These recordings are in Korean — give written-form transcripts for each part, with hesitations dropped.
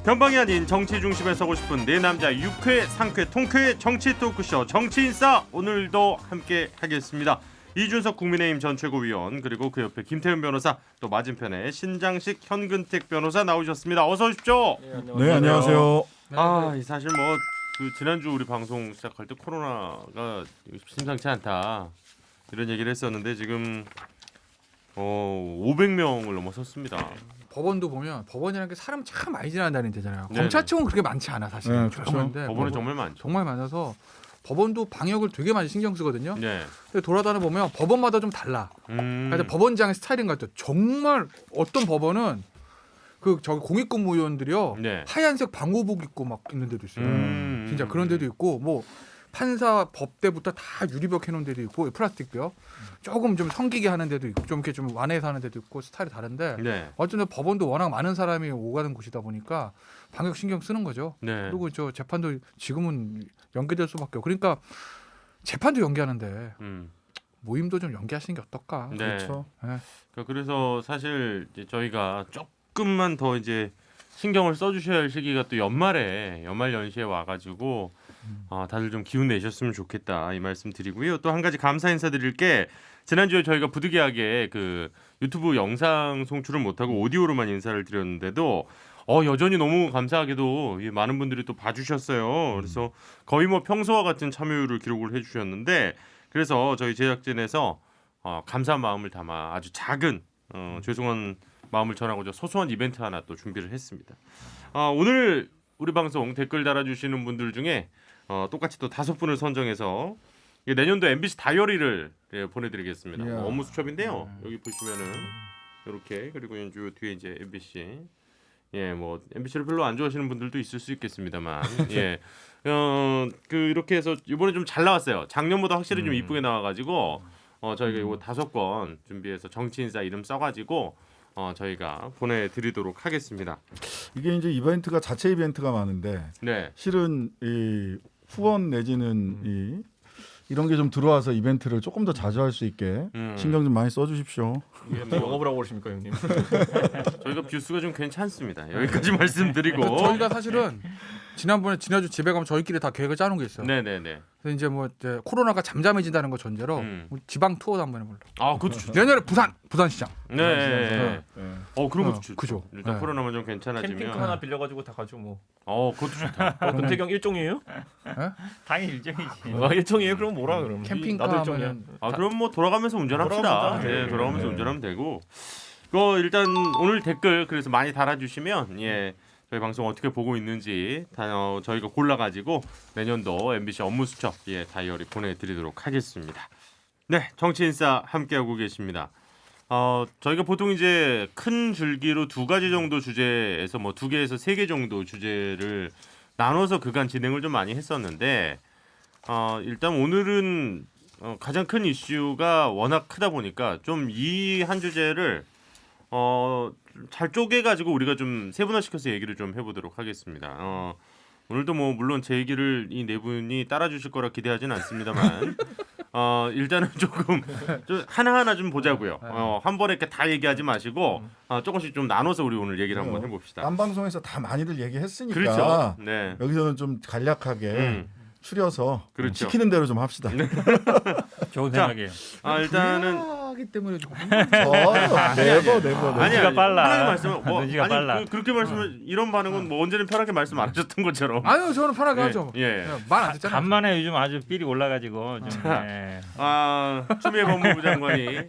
변방이 아닌 정치 중심에 서고 싶은 네 남자 유쾌 상쾌 통쾌 정치 토크쇼 정치인싸 오늘도 함께 하겠습니다. 이준석 국민의힘 전 최고위원 그리고 그 옆에 김태훈 변호사 또 맞은편에 신장식 현근택 변호사 나오셨습니다. 어서 오십시오. 네, 안녕하세요. 사실 뭐 그 지난주 우리 방송 시작할 때 코로나가 심상치 않다 이런 얘기를 했었는데 지금 500명을 넘어섰습니다. 법원도 보면 법원이라는 게 사람 참 많이 지나다니는 데잖아요. 네네. 검찰청은 그렇게 많지 않아 사실. 네, 그렇죠. 죄송한데 법원은 정말 많죠. 정말 많아서 법원도 방역을 되게 많이 신경 쓰거든요. 네. 근데 돌아다녀 보면 법원마다 좀 달라. 그래서 법원장의 스타일인 것 같아요. 정말 어떤 법원은 저기 공익근무위원들이요 네. 하얀색 방호복 입고 막 있는 데도 있어요. 진짜 그런 데도 있고. 있고 뭐 판사 법대부터 다 유리벽 해놓은 데도 있고 플라스틱벽 조금 좀 성기게 하는 데도 있고 좀 이렇게 좀 완해서 하는 데도 있고 스타일이 다른데 네. 어쨌든 법원도 워낙 많은 사람이 오가는 곳이다 보니까 방역 신경 쓰는 거죠. 네. 그리고 저 재판도 지금은 연기될 수밖에 없고 그러니까 재판도 연기하는데 모임도 좀 연기하시는 게 어떨까? 네. 그렇죠. 그래서 사실 이제 저희가 조금만 더 이제 신경을 써주셔야 할 시기가 또 연말 연시에 와가지고 다들 좀 기운 내셨으면 좋겠다 이 말씀 드리고요. 또 한 가지 감사 인사드릴 게 지난주에 저희가 부득이하게 그 유튜브 영상 송출을 못하고 오디오로만 인사를 드렸는데도 여전히 너무 감사하게도 많은 분들이 또 봐주셨어요. 그래서 거의 뭐 평소와 같은 참여율을 기록을 해주셨는데 그래서 저희 제작진에서 감사한 마음을 담아 아주 작은 죄송한 마음을 전하고자 소소한 이벤트 하나 또 준비를 했습니다. 오늘 우리 방송 댓글 달아주시는 분들 중에 똑같이 또 5분을 선정해서 내년도 MBC 다이어리를 보내드리겠습니다. 이야. 업무 수첩인데요. 여기 보시면은 이렇게 그리고 요 뒤에 이제 MBC 뭐 MBC를 별로 안 좋아하시는 분들도 있을 수 있겠습니다만 이렇게 해서 이번에 좀 잘 나왔어요. 작년보다 확실히 좀 이쁘게 나와가지고 저희가 이거 5권 준비해서 정치인사 이름 써가지고 저희가 보내드리도록 하겠습니다. 이게 이제 이벤트가 자체 이벤트가 많은데 네. 실은 이 후원 내지는 이런 게 좀 들어와서 이벤트를 조금 더 자주 할 수 있게 신경 좀 많이 써주십시오. 이게 뭐 영업을 하고 그러십니까 형님? 저희가 뷰수가 좀 괜찮습니다. 여기까지 말씀드리고 저희가 사실은 지난주 집에 가면 저희끼리 다 계획을 짜놓은 게 있어요. 네네네. 그래서 이제 뭐 이제 코로나가 잠잠해진다는 거 전제로 우리 지방 투어도 한번 해볼래. 그것도 좋죠. 내년에 부산시장. 네. 네. 그런 것도 좋죠. 그죠. 일단 네. 코로나만 좀 괜찮아지면. 캠핑카 하나 빌려가지고 다 가죠 뭐. 그것도 좋다. 근태경 일종이에요? 당연히 일정이지. 일종이에요? 그럼 뭐라 그럼? 캠핑카 나도 일종이야. 하면은 그럼 뭐 돌아가면서 운전합시다. 돌아가면서 네, 하면 돌아가면서 네. 운전하면 되고. 일단 오늘 댓글 그래서 많이 달아주시면 저희 방송 어떻게 보고 있는지 저희가 골라가지고 내년도 MBC 업무 수첩 다이어리 보내드리도록 하겠습니다. 네, 정치인싸 함께하고 계십니다. 저희가 보통 이제 큰 줄기로 2가지 정도 주제에서 뭐 2개에서 3개 정도 주제를 나눠서 그간 진행을 좀 많이 했었는데 일단 오늘은 가장 큰 이슈가 워낙 크다 보니까 좀 이 한 주제를 잘 쪼개가지고 우리가 좀 세분화시켜서 얘기를 좀 해보도록 하겠습니다. 오늘도 뭐 물론 제 얘기를 이 네 분이 따라주실 거라 기대하진 않습니다만 일단은 조금 좀 하나하나 좀 보자고요. 한 번에 이렇게 다 얘기하지 마시고 조금씩 좀 나눠서 우리 오늘 얘기를 한번 해봅시다. 딴 방송에서 다 많이들 얘기했으니까 그렇죠. 네. 여기서는 좀 간략하게 추려서 그렇죠. 시키는 대로 좀 합시다. 좋은 자, 생각이에요. 일단은 하기 때문에 좀 네버. 눈치가 빨라. 편하게 말씀. 눈치가 빨라. 그렇게 말씀을 이런 반응은 뭐 언제는 편하게 말씀 안 하셨던 것처럼. 아유 저는 편하게 하죠. 말 안 듣잖아요. 간만에 요즘 아주 삘이 올라가지고 좀. 추미애 법무부 장관이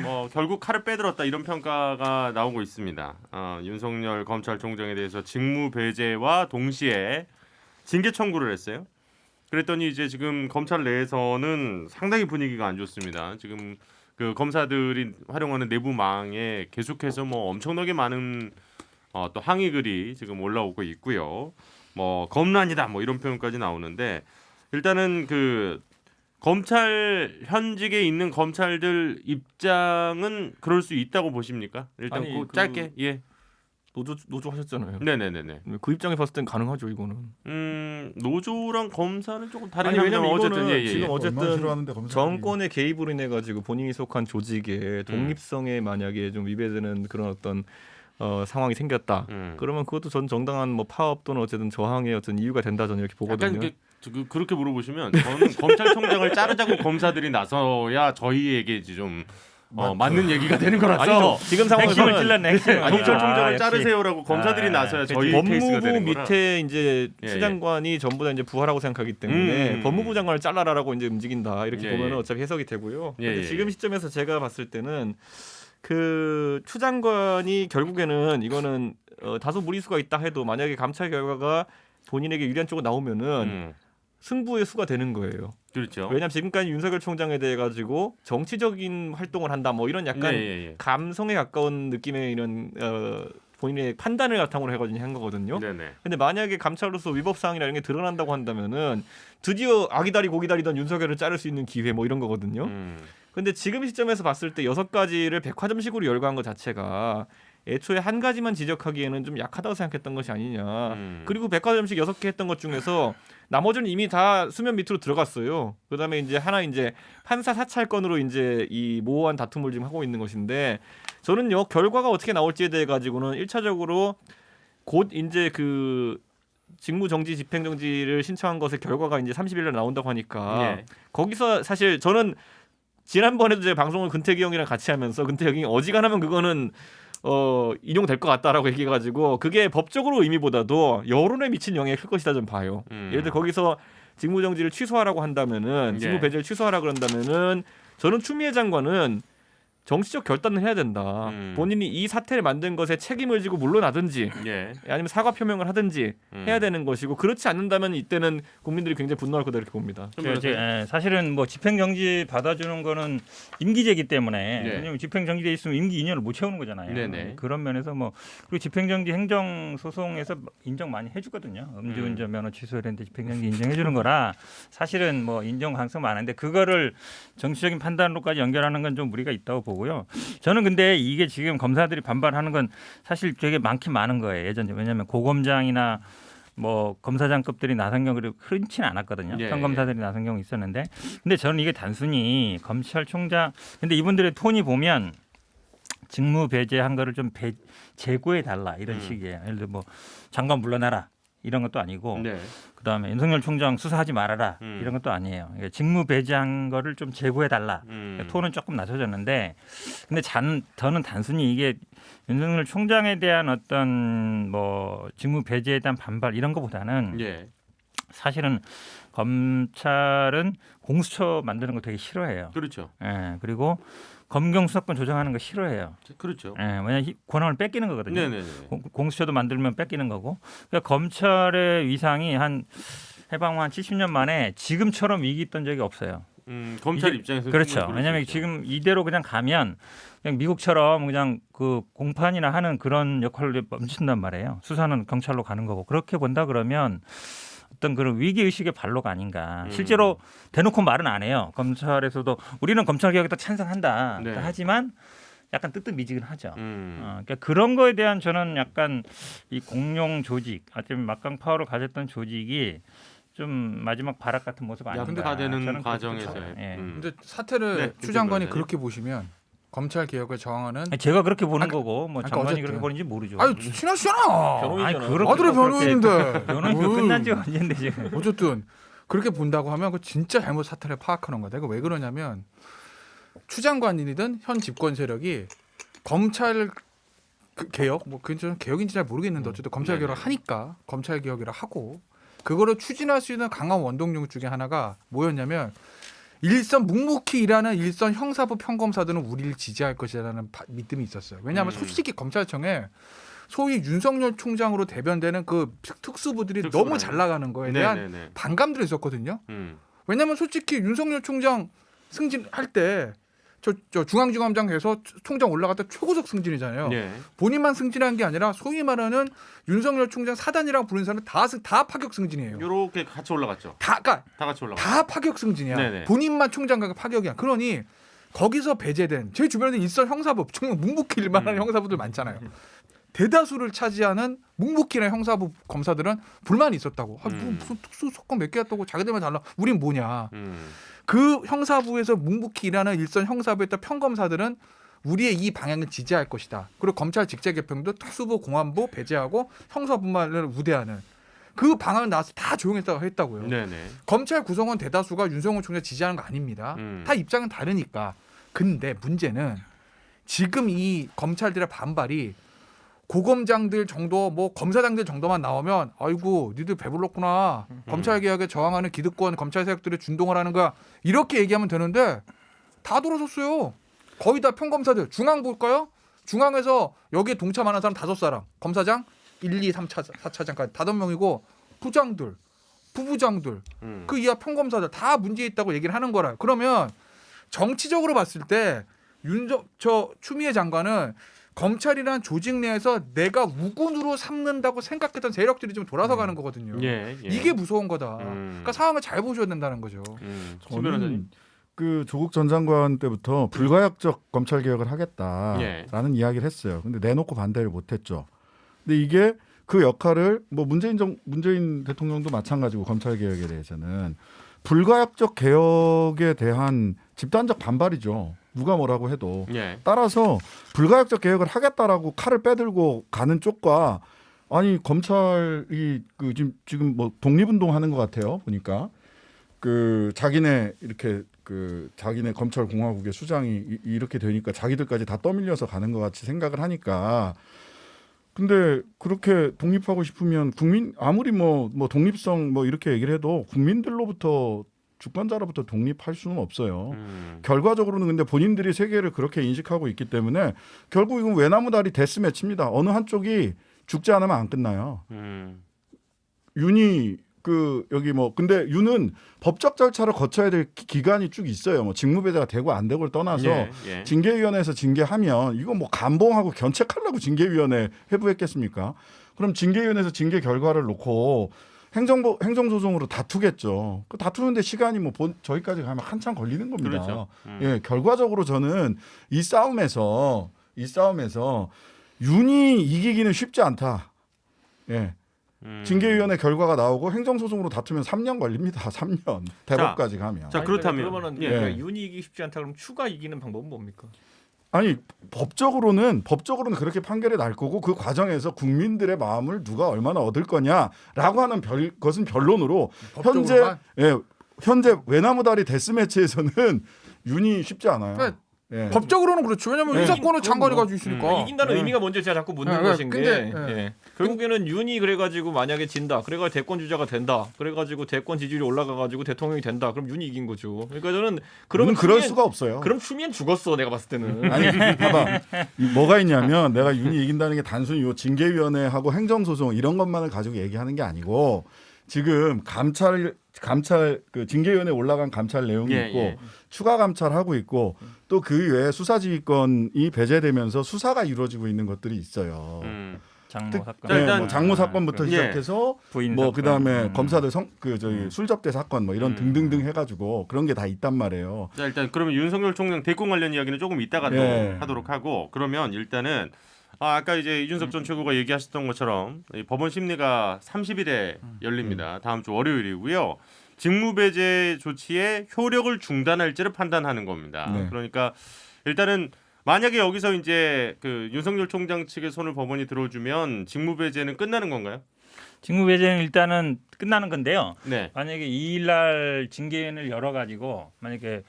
뭐 결국 칼을 빼들었다 이런 평가가 나오고 있습니다. 윤석열 검찰총장에 대해서 직무 배제와 동시에 징계 청구를 했어요. 그랬더니 이제 지금 검찰 내에서는 상당히 분위기가 안 좋습니다. 지금 그 검사들이 활용하는 내부망에 계속해서 뭐 엄청나게 많은 또 항의 글이 지금 올라오고 있고요. 뭐 검란이다 뭐 이런 표현까지 나오는데 일단은 그 검찰 현직에 있는 검찰들 입장은 그럴 수 있다고 보십니까? 일단 아니, 짧게 노조 하셨잖아요. 네네네네. 그 입장에 봤을 땐 가능하죠 이거는. 노조랑 검사는 조금 다르긴 아니 왜냐면 합니다만 이거는 어쨌든 지금 얼마나 어쨌든 싫어하는데 검사들이. 정권의 개입으로 인해 가지고 본인이 속한 조직의 독립성에 만약에 좀 위배되는 그런 어떤 상황이 생겼다. 음. 그러면 그것도 전 정당한 뭐 파업 또는 어쨌든 저항의 어떤 이유가 된다 저는 이렇게 보거든요. 약간 그렇게 물어보시면 저는 검찰총장을 자르자고 검사들이 나서야 저희에게 좀 맞는 얘기가 되는 거라서 아니죠. 지금 핵심을 상황에서는 찔렀네. 핵심을. 검찰총장을 역시. 자르세요라고 검사들이 나서야 저희 케이스가 법무부 되는 거라. 밑에 이제 예, 추 장관이 전부 다 이제 부하라고 생각하기 때문에 법무부 장관을 잘라라라고 이제 움직인다 이렇게 예, 보면은 예. 어차피 해석이 되고요. 예, 근데 예. 지금 시점에서 제가 봤을 때는 그 추 장관이 결국에는 이거는 다소 무리수가 있다 해도 만약에 감찰 결과가 본인에게 유리한 쪽으로 나오면은 승부의 수가 되는 거예요. 그렇죠. 왜냐하면 지금까지 윤석열 총장에 대해 가지고 정치적인 활동을 한다 뭐 이런 약간 예. 감성에 가까운 느낌의 이런 본인의 판단을 바탕으로 해가지고 한 거거든요. 네네. 근데 만약에 감찰로서 위법 사항이나 이런 게 드러난다고 한다면은 드디어 아기다리 고기다리던 윤석열을 자를 수 있는 기회 뭐 이런 거거든요. 근데 지금 시점에서 봤을 때 6가지를 백화점식으로 열거한 것 자체가 애초에 한 가지만 지적하기에는 좀 약하다고 생각했던 것이 아니냐. 그리고 백화점식 6개 했던 것 중에서 나머지는 이미 다 수면 밑으로 들어갔어요. 그다음에 이제 하나 이제 판사 사찰건으로 이제 이 모호한 다툼을 지금 하고 있는 것인데 저는요 결과가 어떻게 나올지에 대해 가지고는 1차적으로 곧 이제 그 직무정지 집행정지를 신청한 것의 결과가 이제 30일날 나온다고 하니까 예. 거기서 사실 저는 지난번에도 제가 방송을 근태기 형이랑 같이 하면서 근태기 형이 어지간하면 그거는 인용될 것 같다라고 얘기해가지고 그게 법적으로 의미보다도 여론에 미친 영향이 클 것이다 좀 봐요. 예를 들어 거기서 직무정지를 취소하라고 한다면은 직무 배제를 취소하라 그런다면은 저는 추미애 장관은 정치적 결단을 해야 된다. 본인이 이 사태를 만든 것에 책임을 지고 물러나든지 예. 아니면 사과 표명을 하든지 해야 되는 것이고 그렇지 않는다면 이때는 국민들이 굉장히 분노할 거다 이렇게 봅니다. 사실은 뭐 집행정지 받아주는 거는 임기제기 때문에 네. 왜냐면 집행정지돼 있으면 임기 2년을 못 채우는 거잖아요. 네네. 그런 면에서 뭐 그리고 집행정지 행정소송에서 인정 많이 해주거든요. 음주운전 면허 취소 이런 데 집행정지 인정해주는 거라 사실은 뭐 인정 가능성 많은데 그거를 정치적인 판단으로까지 연결하는 건 좀 무리가 있다고 보고요. 저는 근데 이게 지금 검사들이 반발하는 건 사실 되게 많긴 많은 거예요. 예전에 왜냐하면 고검장이나 뭐 검사장급들이 나선 경우가 흔치는 않았거든요. 예, 평검사들이 나선 경우 있었는데, 근데 저는 이게 단순히 검찰총장, 근데 이분들의 톤이 보면 직무 배제한 거를 좀 재고해 달라 이런 식이에요. 예를 들어 뭐 장관 물러나라 이런 것도 아니고, 네. 그다음에 윤석열 총장 수사하지 말아라 이런 것도 아니에요. 그러니까 직무 배제한 거를 좀 재고해 달라. 톤은 조금 낮아졌는데, 근데 저는 단순히 이게 윤석열 총장에 대한 어떤 뭐 직무 배제에 대한 반발 이런 것보다는 예. 사실은 검찰은 공수처 만드는 거 되게 싫어해요. 그렇죠. 예, 그리고 검경 수사권 조정하는 거 싫어해요. 그렇죠. 예, 왜냐하면 권한을 뺏기는 거거든요. 네네네. 공수처도 만들면 뺏기는 거고. 그러니까 검찰의 위상이 한 해방 한 70년 만에 지금처럼 위기 있던 적이 없어요. 검찰 이제- 입장에서 그렇죠. 왜냐하면 지금 이대로 그냥 가면 그냥 미국처럼 그냥 그 공판이나 하는 그런 역할을 멈춘단 말이에요. 수사는 경찰로 가는 거고. 그렇게 본다 그러면 어떤 그런 위기 의식의 발로가 아닌가. 실제로 대놓고 말은 안 해요. 검찰에서도 우리는 검찰 개혁에 찬성한다. 네. 하지만 약간 뜨뜻미지근하죠. 음. 그러니까 그런 거에 대한 저는 약간 이 공룡 조직, 어쩌면 막강 파워를 가졌던 조직이 좀 마지막 발악 같은 모습 아닌가. 약화되는 저는 그렇게 과정에서. 봐요. 예. 근데 사태를 네, 추 장관이 김 그렇게 보시면 검찰 개혁을 저항하는 아니, 제가 그렇게 보는 아니, 거고 뭐 그러니까 장관이 어쨌든. 그렇게 보는지 모르죠. 아니 친하시잖아. 변호인이잖아. 그렇게 아들의 또 그렇게 변호인인데. 변호인 그 끝난 지가 언젠데 지금. 어쨌든 그렇게 본다고 하면 그 진짜 잘못 사태를 파악하는 거다. 이거 왜 그러냐면 추 장관이든 현 집권 세력이 검찰 개혁 뭐 그건 저는 개혁인지 잘 모르겠는데 어쨌든 검찰 개혁을 하니까 검찰 개혁이라 하고 그거를 추진할 수 있는 강한 원동력 중에 하나가 뭐였냐면 일선 묵묵히 일하는 일선 형사부 평검사들은 우리를 지지할 것이라는 믿음이 있었어요. 왜냐하면 솔직히 검찰청에 소위 윤석열 총장으로 대변되는 그 특수부들이 너무 특수부들. 잘 나가는 거에 대한 네네네. 반감들이 있었거든요. 음. 왜냐하면 솔직히 윤석열 총장 승진할 때 저 중앙지검장에서 총장 올라갔다 최고속 승진이잖아요. 네. 본인만 승진한 게 아니라 소위 말하는 윤석열 총장 사단이라고 부르는 사람은 다 파격 승진이에요. 요렇게 같이 올라갔죠. 그러니까 다 같이 올라갔죠. 다 파격 승진이야. 네네. 본인만 총장과 파격이야. 그러니 거기서 배제된 제 주변에 일선 형사부 정말 묵묵히 일만하는 형사부들 많잖아요. 대다수를 차지하는 묵묵히 일하는 형사부 검사들은 불만이 있었다고. 무슨 특수 속건 몇 개 했다고 자기들만 달라. 우린 뭐냐. 그 형사부에서 묵묵히 일하는 일선 형사부에 있던 평검사들은 우리의 이 방향을 지지할 것이다. 그리고 검찰 직제 개편도 특수부 공안부 배제하고 형사분만을 우대하는 그 방안을 나와서 다 조용했다고요. 네네. 검찰 구성원 대다수가 윤석열 총장 지지하는 거 아닙니다. 다 입장은 다르니까. 근데 문제는 지금 이 검찰들의 반발이 고검장들 정도 뭐 검사장들 정도만 나오면 아이고 니들 배불렀구나. 검찰 개혁에 저항하는 기득권 검찰 세력들이 준동을 하는 거야. 이렇게 얘기하면 되는데 다 돌아섰어요. 거의 다 평검사들. 중앙 볼까요? 중앙에서 여기에 동참하는 사람 5사람. 검사장 1, 2, 3차, 4차장까지 5명이고 부장들, 부부장들 그 이하 평검사들 다 문제 있다고 얘기를 하는 거라. 그러면 정치적으로 봤을 때 추미애 장관은 검찰이란 조직 내에서 내가 우군으로 삼는다고 생각했던 세력들이 좀 돌아서 가는 거거든요. 예, 예. 이게 무서운 거다. 그러니까 상황을 잘 보셔야 된다는 거죠. 신 변호사님. 저는 그 조국 전 장관 때부터 불가역적 검찰 개혁을 하겠다라는 예. 이야기를 했어요. 근데 내놓고 반대를 못했죠. 근데 이게 그 역할을 뭐 문재인 대통령도 마찬가지고 검찰 개혁에 대해서는 불가역적 개혁에 대한 집단적 반발이죠. 누가 뭐라고 해도. 예. 따라서 불가역적 개혁을 하겠다라고 칼을 빼들고 가는 쪽과 아니 검찰이 그 지금 뭐 독립운동하는 것 같아요. 보니까 그 자기네 이렇게 그 자기네 검찰 공화국의 수장이 이렇게 되니까 자기들까지 다 떠밀려서 가는 것 같이 생각을 하니까. 근데 그렇게 독립하고 싶으면 국민 아무리 뭐 독립성 뭐 이렇게 얘기를 해도 국민들로부터 주권자로부터 독립할 수는 없어요. 결과적으로는 근데 본인들이 세계를 그렇게 인식하고 있기 때문에 결국 이건 외나무다리 데스매치입니다. 어느 한쪽이 죽지 않으면 안 끝나요. 윤이 그 여기 뭐 근데 윤은 법적 절차를 거쳐야 될 기간이 쭉 있어요. 뭐 직무배제가 되고 안 되고를 떠나서 예, 예. 징계위원회에서 징계하면 이거 뭐 감봉하고 견책하려고 징계위원회 회부했겠습니까? 그럼 징계위원회에서 징계 결과를 놓고 행정소송으로 다투겠죠. 그 다투는데 시간이 뭐 저희까지 가면 한참 걸리는 겁니다. 그렇죠. 예, 결과적으로 저는 이 싸움에서 윤이 이기기는 쉽지 않다. 예. 징계위원회 결과가 나오고 행정소송으로 다투면 3년 걸립니다. 3년 대법까지 가면. 자, 그렇다면 그러면은 예. 그러니까 윤이 이기기 쉽지 않다 그러면 추가 이기는 방법은 뭡니까? 아니 법적으로는 그렇게 판결이 날 거고 그 과정에서 국민들의 마음을 누가 얼마나 얻을 거냐라고 하는 것은 변론으로 법적으로만? 현재 외나무다리 데스매치에서는 윤이 쉽지 않아요. 네. 예. 법적으로는 그렇죠. 왜냐하면 네. 이 사건을 장관이 뭐, 가지고 있으니까. 이긴다는 네. 의미가 뭔지 제가 자꾸 묻는 네, 것인 게 근데, 예. 결국에는 윤이 그래가지고 만약에 진다, 그래가 대권 주자가 된다, 그래가지고 대권 지지율이 올라가가지고 대통령이 된다, 그럼 윤이 이긴 거죠. 그러니까 저는 그러면 그럴 수가 없어요. 그럼 추미애는 죽었어, 내가 봤을 때는. 아니 봐봐 뭐가 있냐면 내가 윤이 이긴다는 게 단순히 요 징계위원회하고 행정소송 이런 것만을 가지고 얘기하는 게 아니고 지금 감찰 그 징계위원회 올라간 감찰 내용이 예, 있고 예. 추가 감찰하고 있고 또 그 외에 수사지휘권이 배제되면서 수사가 이루어지고 있는 것들이 있어요. 장모 특- 사건. 자, 일단 뭐 장모 사건부터 예. 시작해서 부인 뭐 사건. 그다음에 검사들 술 접대 사건 뭐 이런 등등등 해가지고 그런 게 다 있단 말이에요. 자, 일단 그러면 윤석열 총장 대권 관련 이야기는 조금 이따가 또 예. 하도록 하고 그러면 일단은 아까 이제 이준석 전 최고가 얘기하셨던 것처럼 이 법원 심리가 30일에 열립니다. 다음 주 월요일이고요. 직무배제 조치의 효력을 중단할지를 판단하는 겁니다. 네. 그러니까 일단은 만약에 여기서 이제 그 윤석열 총장 측의 손을 법원이 들어주면 직무배제는 끝나는 건가요? 직무배제는 일단은 끝나는 건데요. 네. 만약에 2일날 징계위원회를 열어가지고 만약에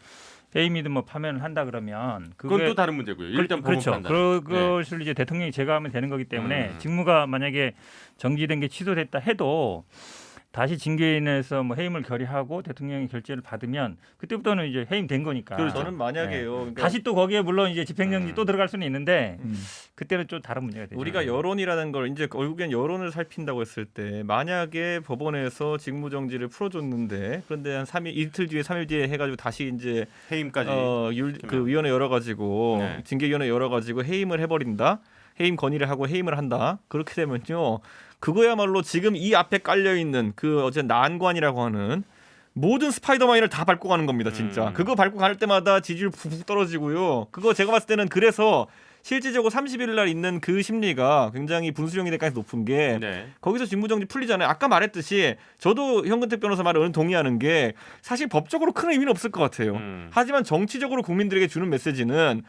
해임이든 뭐 파면을 한다 그러면 그건 또 다른 문제고요. 일단 법원 그렇죠. 판단. 그것을 이제 대통령이 제거하면 되는 거기 때문에 직무가 만약에 정지된 게 취소됐다 해도 다시 징계위원회에서 뭐 해임을 결의하고 대통령이 결재를 받으면 그때부터는 이제 해임된 거니까. 그렇죠. 저는 만약에요. 그러니까 다시 또 거기에 물론 이제 집행정지 또 들어갈 수는 있는데 그때는 좀 다른 문제가 되죠. 우리가 여론이라는 걸 이제 결국엔 여론을 살핀다고 했을 때 만약에 법원에서 직무정지를 풀어줬는데 그런데 한 3일 이틀 뒤에 3일 뒤에 해가지고 다시 이제 해임까지. 그 위원회 열어가지고 네. 징계위원회 열어가지고 해임을 해버린다. 해임 건의를 하고 해임을 한다. 그렇게 되면요. 그거야말로 지금 이 앞에 깔려 있는 그 어제 난관이라고 하는 모든 스파이더맨을 다 밟고 가는 겁니다, 진짜. 그거 밟고 갈 때마다 지지율 푹 떨어지고요. 그거 제가 봤을 때는 그래서 실질적으로 30일 날 있는 그 심리가 굉장히 분수령이 될 가능성이 높은 게 네. 거기서 직무정지 풀리잖아요. 아까 말했듯이 저도 현근택 변호사 말에 동의하는 게 사실 법적으로 큰 의미는 없을 것 같아요. 하지만 정치적으로 국민들에게 주는 메시지는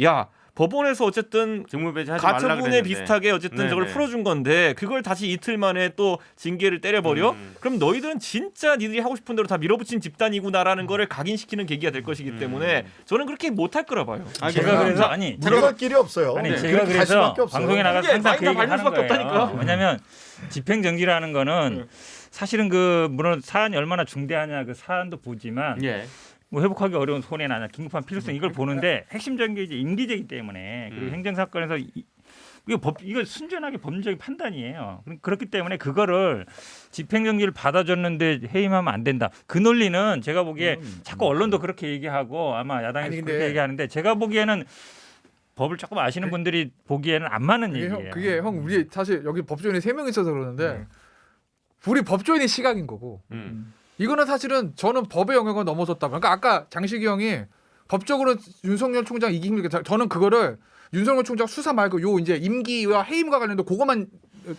야 법원에서 어쨌든 직무 배제하지 말라 가처분에 그랬는데. 비슷하게 어쨌든 네네. 저걸 풀어준 건데 그걸 다시 이틀 만에 또 징계를 때려버려? 그럼 너희들은 진짜 니들이 하고 싶은 대로 다 밀어붙인 집단이구나라는 거를 각인시키는 계기가 될 것이기 때문에 저는 그렇게 못할 거라 봐요. 제가 그래서 아니 물러갈 길이 없어요. 아니 네. 제가 그렇게 갈 그래서 수밖에 없어요. 방송에 나가서 이게 항상 그 많이 얘기를 다 하는 밟을 수밖에 거예요. 없다니까. 왜냐하면 집행정지라는 거는 사실은 그 물론 사안이 얼마나 중대하냐 그 사안도 보지만 예. 뭐 회복하기 어려운 손해 나냐 긴급한 필요성 이걸 보는데 핵심적인 게 이제 임기제이기 때문에 그리고 행정 사건에서 이거 순전하게 법률적인 판단이에요. 그렇기 때문에 그거를 집행정지를 받아줬는데 해임하면 안 된다. 그 논리는 제가 보기에 자꾸 언론도 그렇게 얘기하고 아마 야당에서 아니, 근데 그렇게 얘기하는데 제가 보기에는 법을 조금 아시는 분들이 보기에는 안 맞는 얘기예요. 그게 형 우리 사실 여기 법조인이 3명 있어서 그러는데 우리 법조인의 시각인 거고 이거는 사실은 저는 법의 영역을 넘어섰다. 그러니까 아까 장식이 형이 법적으로 윤석열 총장 이기 힘들게 저는 그거를 윤석열 총장 수사 말고 요 이제 임기와 해임과 관련된 그것만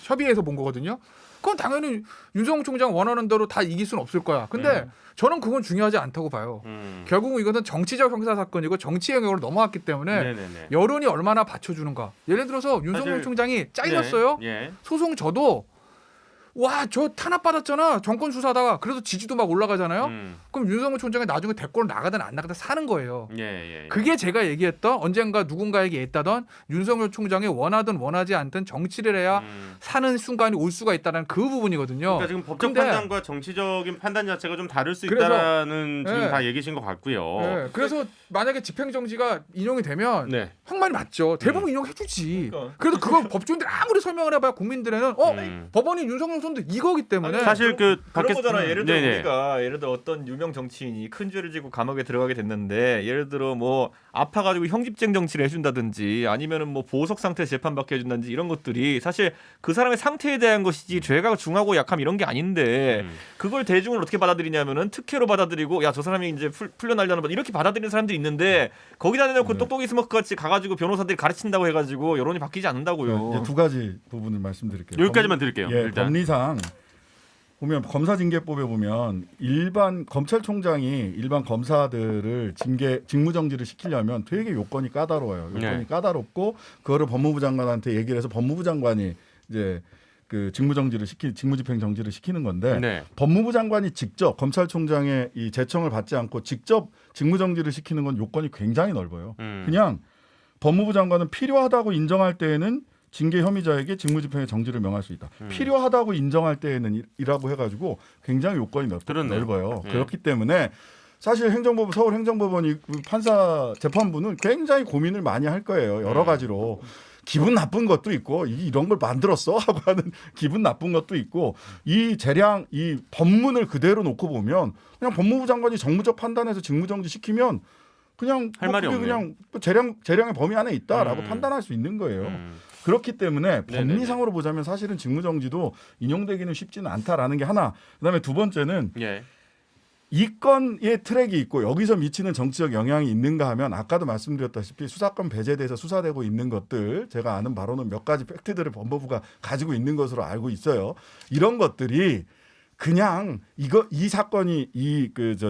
협의해서 본 거거든요. 그건 당연히 윤석열 총장 원하는 대로 다 이길 수는 없을 거야. 근데 저는 그건 중요하지 않다고 봐요. 결국은 이것은 정치적 형사 사건이고 정치 영역으로 넘어왔기 때문에 네네네. 여론이 얼마나 받쳐주는가. 예를 들어서 윤석열 사실- 총장이 잘렸어요. 예. 소송 져도 와 저 탄압 받았잖아 정권 수사하다가 그래도 지지도 막 올라가잖아요. 그럼 윤석열 총장이 나중에 대권을 나가든 안 나가든 사는 거예요. 예. 그게 제가 얘기했던 언젠가 누군가에게 했다던 윤석열 총장이 원하든 원하지 않든 정치를 해야 사는 순간이 올 수가 있다는 그 부분이거든요. 그러니까 지금 법적 근데- 판단과 정치적인 판단 자체가 좀 다를 수 그래서- 있다는 지금 네. 다 얘기신 것 같고요. 네, 그래서 만약에 집행정지가 인용이 되면 네. 형 말이 맞죠. 대부분 인용해주지. 그러니까. 그래도 그걸 법조인들이 아무리 설명을 해봐야 국민들에는 법원이 윤석열 총장 이거기 때문에 사실 그 그런 밖에 거잖아. 예를 들어 네네. 우리가 예를 들어 어떤 유명 정치인이 큰 죄를 지고 감옥에 들어가게 됐는데 예를 들어 뭐 아파가지고 형집행 정치를 해준다든지 아니면은 뭐 보석 상태에서 재판받게 해준다든지 이런 것들이 사실 그 사람의 상태에 대한 것이지 죄가 중하고 약함 이런 게 아닌데 그걸 대중을 어떻게 받아들이냐면은 특혜로 받아들이고 야 저 사람이 이제 풀려나려는 거 이렇게 받아들이는 사람들이 있는데 거기다 대놓고 똑똑이 스모크 같이 가가지고 변호사들이 가르친다고 해가지고 여론이 바뀌지 않는다고요. 이제 두 가지 부분을 말씀드릴게요. 여기까지만 드릴게요. 예, 일단. 법리상 보면 검사징계법에 보면 일반 검찰총장이 일반 검사들을 직무정지를 시키려면 되게 요건이 까다로워요. 요건이 네. 까다롭고 그거를 법무부 장관한테 얘기를 해서 법무부 장관이 이제 그 직무집행정지를 시키는 건데 네. 법무부 장관이 직접 검찰총장의 이 제청을 받지 않고 직접 직무정지를 시키는 건 요건이 굉장히 넓어요. 그냥 법무부 장관은 필요하다고 인정할 때에는 징계 혐의자에게 직무집행의 정지를 명할 수 있다. 필요하다고 인정할 때에는 이라고 해가지고 굉장히 요건이 그렇네요. 넓어요. 예. 그렇기 때문에 사실 서울행정법원이 판사 재판부는 굉장히 고민을 많이 할 거예요. 여러 가지로. 기분 나쁜 것도 있고 이런 걸 만들었어 하고 하는 기분 나쁜 것도 있고 이 법문을 그대로 놓고 보면 그냥 법무부 장관이 정무적 판단해서 직무정지 시키면 그냥 할 말이 그게 없네요. 그냥 재량의 범위 안에 있다라고 판단할 수 있는 거예요. 그렇기 때문에 네네네. 법리상으로 보자면 사실은 직무정지도 인용되기는 쉽지는 않다라는 게 하나. 그다음에 두 번째는 예. 이 건의 트랙이 있고 여기서 미치는 정치적 영향이 있는가 하면 아까도 말씀드렸다시피 수사권 배제돼서 수사되고 있는 것들 제가 아는 바로는 몇 가지 팩트들을 법무부가 가지고 있는 것으로 알고 있어요. 이런 것들이 그냥 이 사건이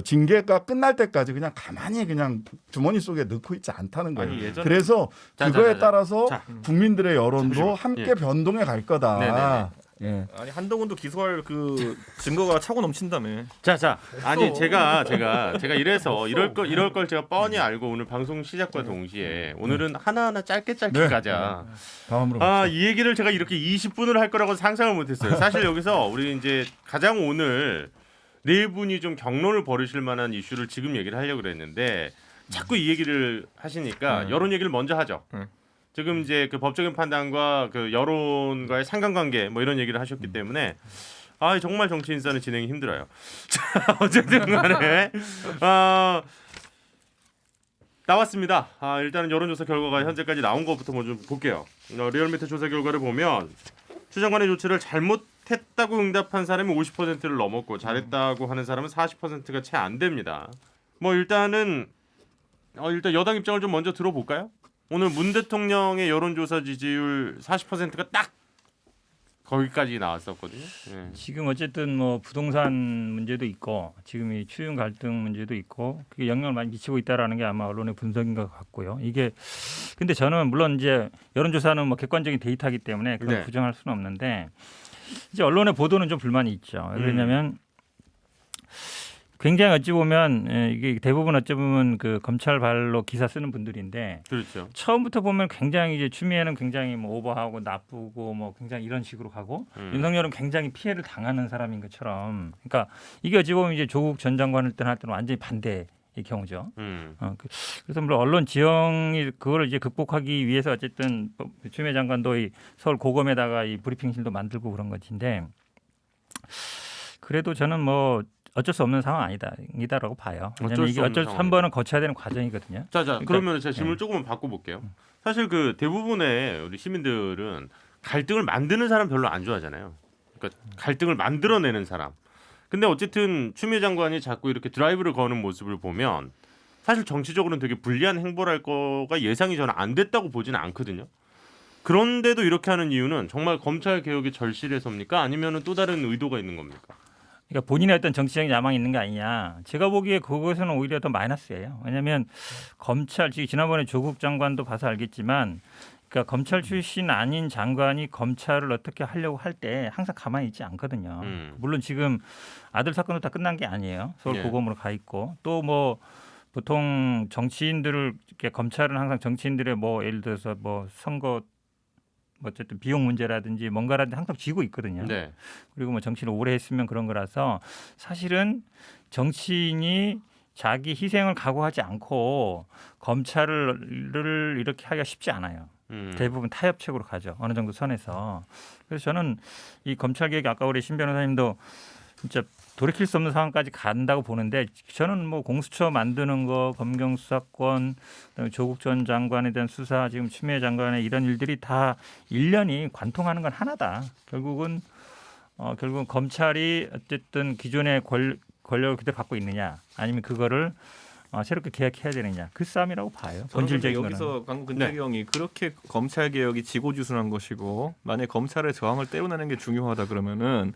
징계가 끝날 때까지 그냥 가만히 그냥 주머니 속에 넣고 있지 않다는 거예요. 아니, 예전에- 그래서 자, 그거에 자. 따라서 자. 국민들의 여론도 잠시만. 함께 예. 변동해 갈 거다. 네네네. 예. 아니 한동훈도 기소할 그 증거가 차고 넘친다며. 자. 아니 제가 이래서 이럴 걸 제가 뻔히 알고 오늘 방송 시작과 동시에 오늘은 하나하나 짧게 네. 가자. 다음으로 이 얘기를 제가 이렇게 20분을 할 거라고 상상을 못했어요. 사실 여기서 우리 이제 가장 오늘 네 분이 좀 경론을 벌이실 만한 이슈를 지금 얘기를 하려고 그랬는데 자꾸 이 얘기를 하시니까 여론 얘기를 먼저 하죠. 지금 이제 그 법적인 판단과 그 여론과의 상관관계 뭐 이런 얘기를 하셨기 때문에 정말 정치 인사는 진행이 힘들어요. 자, 어쨌든간에 나왔습니다. 일단은 여론조사 결과가 현재까지 나온 것부터 먼저 볼게요. 리얼미터 조사 결과를 보면 추 장관의 조치를 잘못했다고 응답한 사람이 50%를 넘었고 잘했다고 하는 사람은 40%가 채 안 됩니다. 뭐 일단 여당 입장을 좀 먼저 들어볼까요? 오늘 문 대통령의 여론조사 지지율 40%가 딱 거기까지 나왔었거든요. 예. 지금 어쨌든 뭐 부동산 문제도 있고 지금 이 추윤 갈등 문제도 있고 그게 영향을 많이 미치고 있다라는 게 아마 언론의 분석인 것 같고요. 이게 근데 저는 물론 이제 여론조사는 뭐 객관적인 데이터이기 때문에 그걸 네. 부정할 수는 없는데 이제 언론의 보도는 좀 불만이 있죠. 왜 그러냐면 굉장히 어찌 보면 이게 대부분 어찌 보면 그 검찰 발로 기사 쓰는 분들인데 그렇죠. 처음부터 보면 굉장히 이제 추미애는 굉장히 뭐 오버하고 나쁘고 뭐 굉장히 이런 식으로 가고 윤석열은 굉장히 피해를 당하는 사람인 것처럼 그러니까 이게 어찌 보면 이제 조국 전 장관을 할 때는 완전히 반대의 경우죠. 그래서 물론 언론 지형이 그거를 이제 극복하기 위해서 어쨌든 추미애 장관도 이 서울 고검에다가 이 브리핑실도 만들고 그런 것인데 그래도 저는 뭐 어쩔 수 없는 상황 아니다라고 봐요. 왜냐하면 이게 어쩔 수 한 번은 거쳐야 되는 과정이거든요. 자, 그러니까, 그러면 제가 질문 조금만 바꿔볼게요. 사실 그 대부분의 우리 시민들은 갈등을 만드는 사람 별로 안 좋아하잖아요. 그러니까 갈등을 만들어내는 사람. 근데 어쨌든 추미애 장관이 자꾸 이렇게 드라이브를 거는 모습을 보면 사실 정치적으로는 되게 불리한 행보를 할 거가 예상이 저는 안 됐다고 보지는 않거든요. 그런데도 이렇게 하는 이유는 정말 검찰 개혁이 절실해서입니까? 아니면은 또 다른 의도가 있는 겁니까? 그러니까 본인의 어떤 정치적인 야망이 있는 게 아니냐. 제가 보기에 그것은 오히려 더 마이너스예요. 왜냐하면 검찰 지난번에 조국 장관도 봐서 알겠지만 그러니까 검찰 출신 아닌 장관이 검찰을 어떻게 하려고 할 때 항상 가만히 있지 않거든요. 물론 지금 아들 사건도 다 끝난 게 아니에요. 서울 예. 고검으로 가 있고 또 뭐 보통 정치인들을 이렇게 검찰은 항상 정치인들의 뭐 예를 들어서 뭐 선거 뭐 어쨌든 비용 문제라든지 뭔가라든지 항상 쥐고 있거든요. 네. 그리고 뭐 정치를 오래 했으면 그런 거라서 사실은 정치인이 자기 희생을 각오하지 않고 검찰을 이렇게 하기가 쉽지 않아요. 대부분 타협책으로 가죠. 어느 정도 선에서. 그래서 저는 이 검찰 개혁 아까 우리 신 변호사님도 진짜 돌이킬 수 없는 상황까지 간다고 보는데 저는 뭐 공수처 만드는 거, 검경 수사권, 그다음에 조국 전 장관에 대한 수사, 지금 추미애 장관의 이런 일들이 다 일련이 관통하는 건 하나다. 결국은 검찰이 어쨌든 기존의 권력을 그대로 갖고 있느냐, 아니면 그거를 새롭게 개혁해야 되느냐, 그 싸움이라고 봐요. 본질적인 거는. 여기서 방금 근태기 형이 그렇게 검찰 개혁이 지고지순한 것이고 만약 검찰의 저항을 때려내는 게 중요하다 그러면은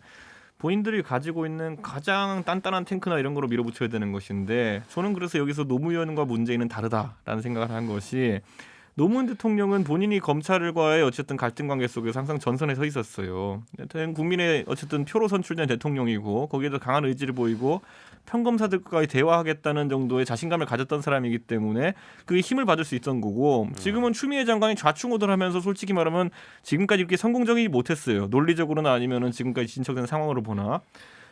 본인들이 가지고 있는 가장 단단한 탱크나 이런 거로 밀어붙여야 되는 것인데 저는 그래서 여기서 노무현과 문재인은 다르다라는 생각을 한 것이 노무현 대통령은 본인이 검찰과의 어쨌든 갈등 관계 속에서 항상 전선에 서 있었어요. 국민의 어쨌든 표로 선출된 대통령이고 거기에도 강한 의지를 보이고 평검사들과의 대화하겠다는 정도의 자신감을 가졌던 사람이기 때문에 그게 힘을 받을 수 있던 거고 지금은 추미애 장관이 좌충우돌하면서 솔직히 말하면 지금까지 이렇게 성공적이지 못했어요. 논리적으로나 아니면은 지금까지 진척된 상황으로 보나.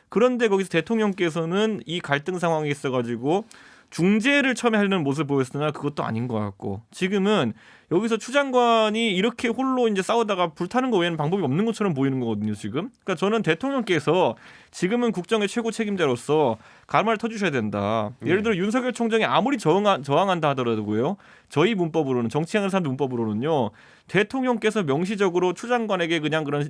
그런데 거기서 대통령께서는 이 갈등 상황에 있어가지고 중재를 처음에 하려는 모습을 보였으나 그것도 아닌 것 같고 지금은 여기서 추 장관이 이렇게 홀로 이제 싸우다가 불타는 거 외에는 방법이 없는 것처럼 보이는 거거든요 지금. 그러니까 저는 대통령께서 지금은 국정의 최고 책임자로서 가르마를 터주셔야 된다. 예를 들어 윤석열 총장이 아무리 저항한다 하더라도요. 저희 문법으로는 정치하는 사람들 문법으로는요. 대통령께서 명시적으로 추 장관에게 그냥 그런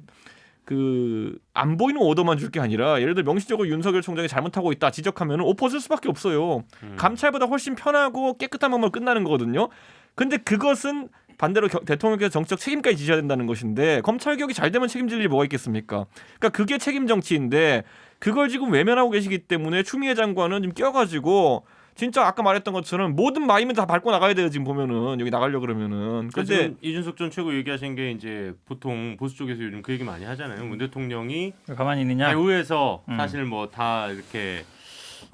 안 보이는 오더만 줄 게 아니라 예를 들어 명시적으로 윤석열 총장이 잘못하고 있다 지적하면 엎어질 수밖에 없어요. 감찰보다 훨씬 편하고 깨끗한 방법으로 끝나는 거거든요. 근데 그것은 반대로 대통령께서 정치적 책임까지 지셔야 된다는 것인데 검찰 개혁이 잘 되면 책임질 일이 뭐가 있겠습니까? 그러니까 그게 책임 정치인데 그걸 지금 외면하고 계시기 때문에 추미애 장관은 지금 껴가지고 진짜 아까 말했던 것처럼 모든 마임은 다 밟고 나가야 돼요. 지금 보면은 여기 나가려 그러면은. 근데 이준석 전 최고 얘기하신 게 이제 보통 보수 쪽에서 요즘 그 얘기 많이 하잖아요. 문 대통령이 가만히 있느냐? 배후에서 사실 뭐 다 이렇게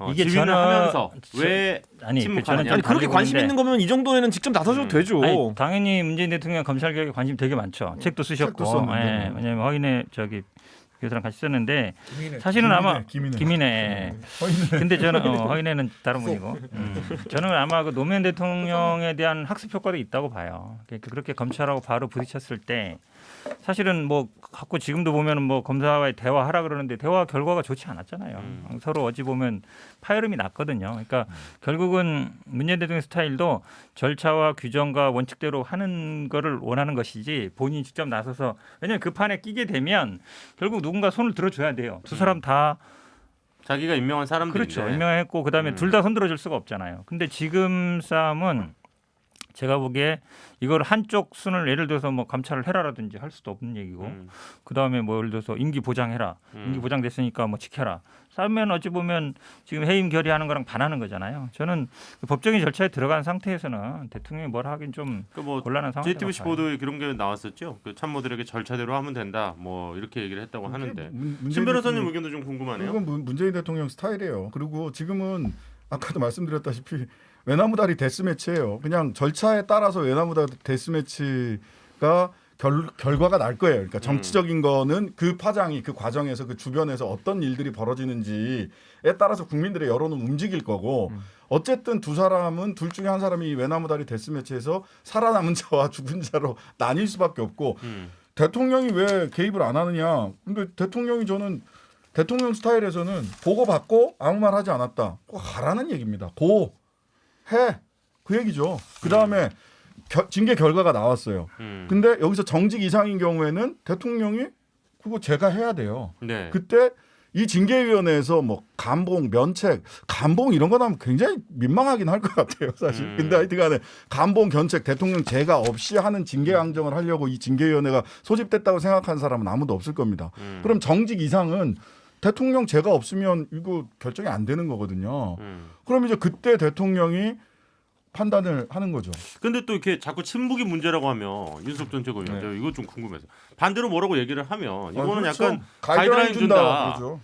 이게 지휘를 하면서 왜 아니 침묵하느냐. 아니 그렇게 관심 있는 거면 이 정도에는 직접 나서줘도 되죠. 아니, 당연히 문재인 대통령 검찰 개혁에 관심 되게 많죠. 책도 쓰셨고, 왜냐하면 허인의 교수랑 같이 썼는데 사실은 아마 김인혜. 근데 저는 허인혜는 다른 분이고, 저는 아마 그 노무현 대통령에 대한 학습 효과도 있다고 봐요. 그렇게 검찰하고 바로 부딪혔을 때 사실은 뭐 갖고 지금도 보면은 뭐 검사와의 대화하라 그러는데 대화 결과가 좋지 않았잖아요. 서로 어찌 보면 파열음이 났거든요. 그러니까 결국은 문재인 대통령 스타일도 절차와 규정과 원칙대로 하는 거를 원하는 것이지 본인이 직접 나서서 왜냐하면 그 판에 끼게 되면 결국 누군가 손을 들어줘야 돼요. 두 사람 다 자기가 임명한 사람들인데. 그렇죠. 임명했고 그다음에 둘 다 손들어줄 수가 없잖아요. 근데 지금 싸움은 제가 보기에 이걸 한쪽 순을 예를 들어서 뭐 감찰을 해라라든지 할 수도 없는 얘기고 그다음에 뭐 예를 들어서 임기 보장해라. 임기 보장됐으니까 뭐 지켜라. 싸우면 어찌 보면 지금 해임 결의하는 거랑 반하는 거잖아요. 저는 법적인 절차에 들어간 상태에서는 대통령이 뭘 하긴 좀 그뭐 곤란한 상황이라고 JTBC 봐요. 보도에 그런 게 나왔었죠. 그 참모들에게 절차대로 하면 된다. 뭐 이렇게 얘기를 했다고 하는데 문재인 신 변호사님 대통령- 의견도 좀 궁금하네요. 이건 문재인 대통령 스타일이에요. 그리고 지금은 아까도 말씀드렸다시피 외나무다리 데스매치예요. 그냥 절차에 따라서 외나무다리 데스매치가 결과가 날 거예요. 그러니까 정치적인 거는 그 파장이 그 과정에서 그 주변에서 어떤 일들이 벌어지는지에 따라서 국민들의 여론은 움직일 거고 어쨌든 두 사람은 둘 중에 한 사람이 외나무다리 데스매치에서 살아남은 자와 죽은 자로 나뉠 수밖에 없고 대통령이 왜 개입을 안 하느냐. 근데 대통령이 저는 대통령 스타일에서는 보고받고 아무 말 하지 않았다. 그거 가라는 얘기입니다. 해. 그 얘기죠. 그다음에 징계 결과가 나왔어요. 근데 여기서 정직 이상인 경우에는 대통령이 그거 제가 해야 돼요. 네. 그때 이 징계위원회에서 뭐 감봉, 면책, 감봉 이런 거 나오면 굉장히 민망하긴 할 것 같아요, 사실. 근데 하여튼간에 감봉, 견책, 대통령 제가 없이 하는 징계 강정을 하려고 이 징계위원회가 소집됐다고 생각하는 사람은 아무도 없을 겁니다. 그럼 정직 이상은 대통령 제가 없으면 이거 결정이 안 되는 거거든요. 그럼 이제 그때 대통령이 판단을 하는 거죠. 근데 또 이렇게 자꾸 친북이 문제라고 하면 윤석 전 최고위원 이거 좀 궁금해서 반대로 뭐라고 얘기를 하면 이거는 그렇죠. 약간 가이드라인 준다. 그러죠.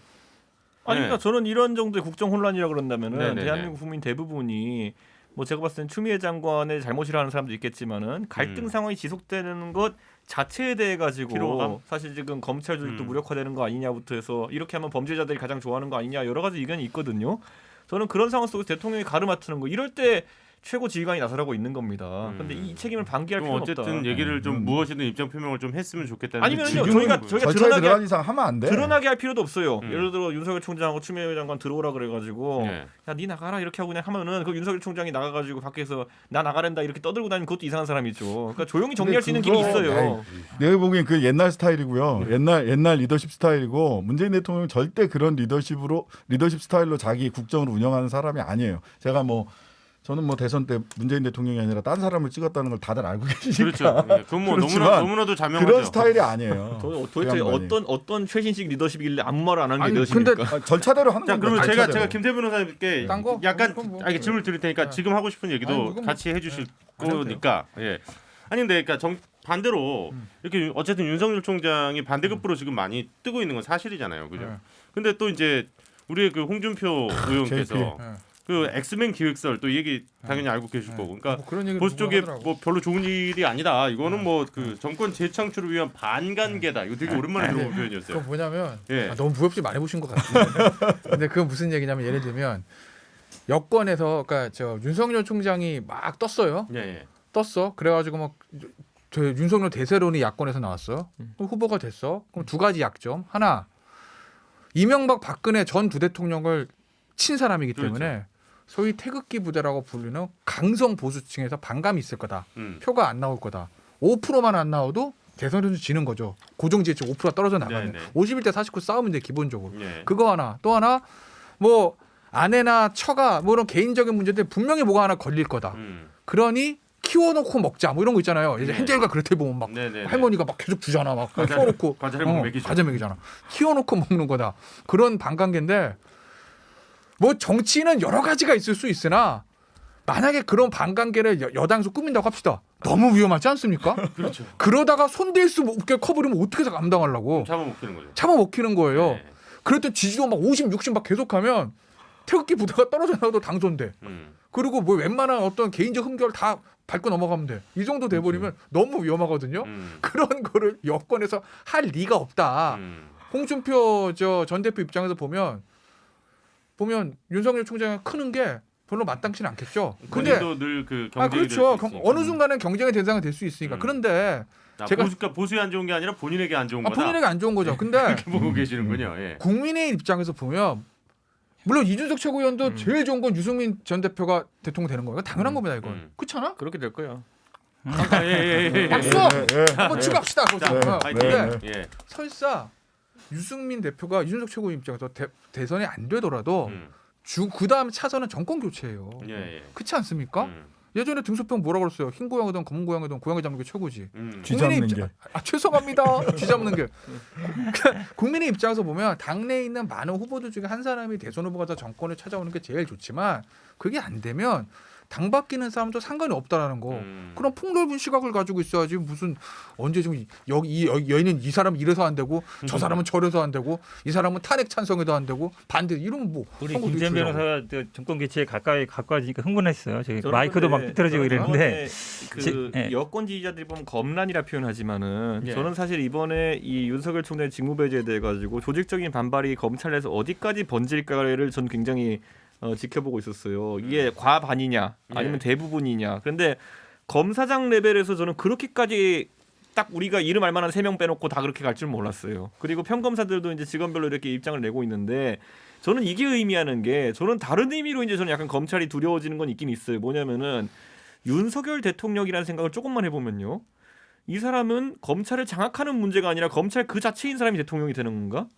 아니 네. 그러니까 저는 이런 정도의 국정 혼란이라 그런다면은 네네네. 대한민국 국민 대부분이 뭐 제가 봤을 땐 추미애 장관의 잘못이라는 사람도 있겠지만은 갈등 상황이 지속되는 것 자체에 대해 가지고 피로감? 사실 지금 검찰 조직도 무력화되는 거 아니냐부터 해서 이렇게 하면 범죄자들이 가장 좋아하는 거 아니냐 여러 가지 의견이 있거든요. 저는 그런 상황 속에서 대통령이 가르마트는 거 이럴 때 최고 지휘관이 나서라고 있는 겁니다. 근데 이 책임을 방기할 좀 필요는 어쨌든 없다. 얘기를 좀 무엇이든 입장 표명을 좀 했으면 좋겠다는 아니면요, 지금은 저희가 절차에 드러나게 들어간 이상 하면 안 돼. 드러나게 할 필요도 없어요. 예를 들어 윤석열 총장하고 추미애 장관 들어오라 그래가지고 네. 야 니 나가라 이렇게 하고 그냥 하면은 그 윤석열 총장이 나가가지고 밖에서 나 나가랜다 이렇게 떠들고 다니는 그것도 이상한 사람이죠. 그러니까 조용히 정리할 수 있는 길이 있어요. 내가 보기엔 그 옛날 스타일이고요. 옛날 리더십 스타일이고 문재인 대통령은 절대 그런 리더십 스타일로 자기 국정을 운영하는 사람이 아니에요. 제가 저는 대선 때 문재인 대통령이 아니라 딴 사람을 찍었다는 걸 다들 알고 계시니까. 그렇죠. 예, 그건 뭐 그렇지만 너무나도 자명하죠. 그런 스타일이 아니에요. 도대체 그 양반이. 어떤 최신식 리더십이길래 아무 말을 안 한 게 아니, 리더십입니까? 절차대로 하는 자, 겁니다. 그러면 절차대로. 제가 김태 변호사님께 딴 거? 약간 그건 뭐, 질문을 드릴 테니까 네. 지금 하고 싶은 얘기도 아니, 그건 뭐, 같이 해주실 안 해도 거니까. 예. 아니 근데 그러니까 반대로 이렇게 어쨌든 윤석열 총장이 반대급부로 지금 많이 뜨고 있는 건 사실이잖아요, 그죠? 네. 근데 또 이제 우리의 그 홍준표 의원께서 JP. 네. 그 엑스맨 기획설 또 이 얘기 당연히 알고 계실 거고, 그러니까 뭐 그런 얘기를 보수 누가 쪽에 하더라고. 뭐 별로 좋은 일이 아니다. 이거는 뭐 그 정권 재창출을 위한 반관계다. 이거 되게 오랜만에 들어본 표현이었어요. 그건 뭐냐면 예. 너무 무협지 많이 보신 것 같은데. 근데 그건 무슨 얘기냐면 예를 들면 여권에서 그러니까 윤석열 총장이 막 떴어요. 예, 예. 떴어. 그래가지고 막 저 윤석열 대세론이 야권에서 나왔어. 그럼 후보가 됐어. 그럼 두 가지 약점. 하나, 이명박 박근혜 전 두 대통령을 친 사람이기 때문에 소위 태극기 부대라고 불리는 강성 보수층에서 반감이 있을 거다. 표가 안 나올 거다. 5%만 안 나와도 대선에서 지는 거죠. 고정지지층 5%가 떨어져 나가면. 네네. 51대 49 싸우면 돼 기본적으로. 예. 그거 하나. 또 하나 뭐 아내나 처가 뭐 이런 개인적인 문제들 분명히 뭐가 하나 걸릴 거다. 그러니 키워놓고 먹자 뭐 이런 거 있잖아요. 이제 네. 헨젤과 그레텔 보면 막 네네네. 할머니가 막 계속 주잖아. 막 과자- 키워놓고 과자를 먹이죠. 과자 먹이잖아. 키워놓고 먹는 거다. 그런 반관계인데 뭐 정치는 여러 가지가 있을 수 있으나 만약에 그런 반관계를 여당에서 꾸민다고 합시다. 너무 위험하지 않습니까? 그렇죠. 그러다가 손댈 수 없게 커버리면 어떻게 해서 감당하려고 잡아먹히는 거죠. 잡아먹히는 거예요. 네. 그랬더니 지지도 막 50, 60 막 계속하면 태극기 부대가 떨어져 나도 당선돼. 그리고 뭐 웬만한 어떤 개인적 흠결 다 밟고 넘어가면 돼. 이 정도 돼버리면 너무 위험하거든요. 그런 거를 여권에서 할 리가 없다. 홍준표 전 대표 입장에서 보면 윤석열 총장이 크는 게 별로 마땅치는 않겠죠. 근데 본인도 늘그 경쟁이 그렇죠. 될수 있으니까. 어느 순간은 경쟁의 대상이 될 수 있으니까. 그런데 제가 보수에 안 좋은 게 아니라 본인에게 안 좋은 거다. 본인에게 안 좋은 거죠. 근데 이렇게 보고 계시는군요. 예. 국민의 입장에서 보면 물론 이준석 최고위원도 제일 좋은 건 유승민 전 대표가 대통령 되는 거예요. 당연한 겁니다, 이건. 그렇잖아? 그렇게 될 거야. 예. 박수! 한번 축하합시다. 근데 예. 설사 유승민 대표가 이준석 최고위원 입장에서 대선이 안 되더라도 음. 그 다음 차선은 정권 교체예요. 예. 그렇지 않습니까? 예전에 등소평 뭐라 그랬어요? 흰 고양이든 검은 고양이든 고양이 잡는 게 최고지. 쥐 잡는 국민의 게. 죄송합니다. 쥐 잡는 게. 국민의 입장에서 보면 당내에 있는 많은 후보들 중에 한 사람이 대선 후보가 더 정권을 찾아오는 게 제일 좋지만 그게 안 되면 당 바뀌는 사람도 상관이 없다라는 거. 그럼 폭넓은 시각을 가지고 있어야지 무슨 언제 지금 여기 여인은 이 사람 이래서 안 되고 저 사람은 저래서 안 되고 이 사람은 탄핵 찬성에도 안 되고 반대 이러면 뭐 우리 선거도 김재현 이출하고. 변호사가 그 정권 개최에 가까워지니까 흥분했어요. 저기 저는 마이크도 근데 막 삐뚤어지고 이랬는데 그 예. 여권 지지자들이 보면 검란이라 표현하지만은 예. 저는 사실 이번에 이 윤석열 총장의 직무배제에 대해 가지고 조직적인 반발이 검찰 내에서 어디까지 번질까를 전 굉장히 지켜보고 있었어요. 이게 과반이냐 아니면 예. 대부분이냐. 그런데 검사장 레벨에서 저는 그렇게까지 딱 우리가 이름 알만한 3명 빼놓고 다 그렇게 갈 줄 몰랐어요. 그리고 평검사들도 이제 직원별로 이렇게 입장을 내고 있는데 저는 이게 의미하는 게 저는 다른 의미로 이제 저는 약간 검찰이 두려워지는 건 있긴 있어요. 뭐냐면은 윤석열 대통령이라는 생각을 조금만 해보면요. 이 사람은 검찰을 장악하는 문제가 아니라 검찰 그 자체인 사람이 대통령이 되는 건가?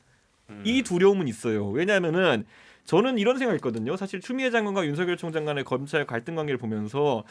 이 두려움은 있어요. 왜냐하면은 저는 이런 생각했거든요. 사실 추미애 장관과 윤석열 총장 간의 검찰 갈등 관계를 보면서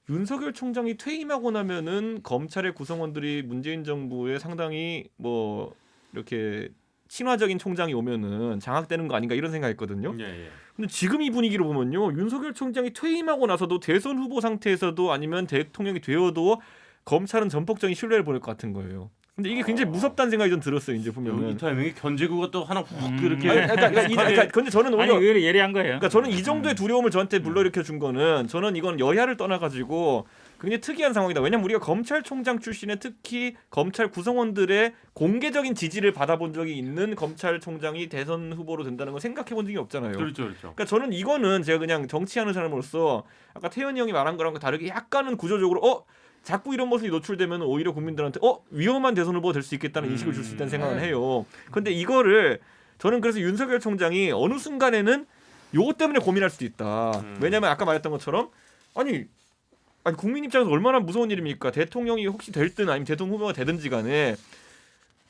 윤석열 총장이 퇴임하고 나면은 검찰의 구성원들이 문재인 정부에 상당히 뭐 이렇게 친화적인 총장이 오면은 장악되는 거 아닌가 이런 생각했거든요. 예, 예. 근데 지금 이 분위기로 보면요. 윤석열 총장이 퇴임하고 나서도 대선 후보 상태에서도 아니면 대통령이 되어도 검찰은 전폭적인 신뢰를 보낼 것 같은 거예요. 근데 이게 굉장히 무섭다는 생각이 좀 들었어요. 이제 이 보면은. 타이밍에 견제구가 또 하나 훅 이렇게 그러니까 근데 저는 아니 오히려 의외로 예리한 거예요. 그러니까 저는 이 정도의 두려움을 저한테 불러일으켜 준 거는 저는 이건 여야를 떠나가지고 굉장히 특이한 상황이다. 왜냐면 우리가 검찰총장 출신의 특히 검찰 구성원들의 공개적인 지지를 받아본 적이 있는 검찰총장이 대선 후보로 된다는 걸 생각해 본 적이 없잖아요. 그렇죠, 그렇죠. 그러니까 저는 이거는 제가 그냥 정치하는 사람으로서 아까 태현이 형이 말한 거랑 다르게 약간은 구조적으로 자꾸 이런 모습이 노출되면 오히려 국민들한테 위험한 대선 후보가 될 수 있겠다는 인식을 줄 수 있다는 생각을 해요. 근데 이거를 저는 그래서 윤석열 총장이 어느 순간에는 요것 때문에 고민할 수도 있다. 왜냐하면 아까 말했던 것처럼 아니 국민 입장에서 얼마나 무서운 일입니까? 대통령이 혹시 될든 아니면 대통령 후보가 되든지 간에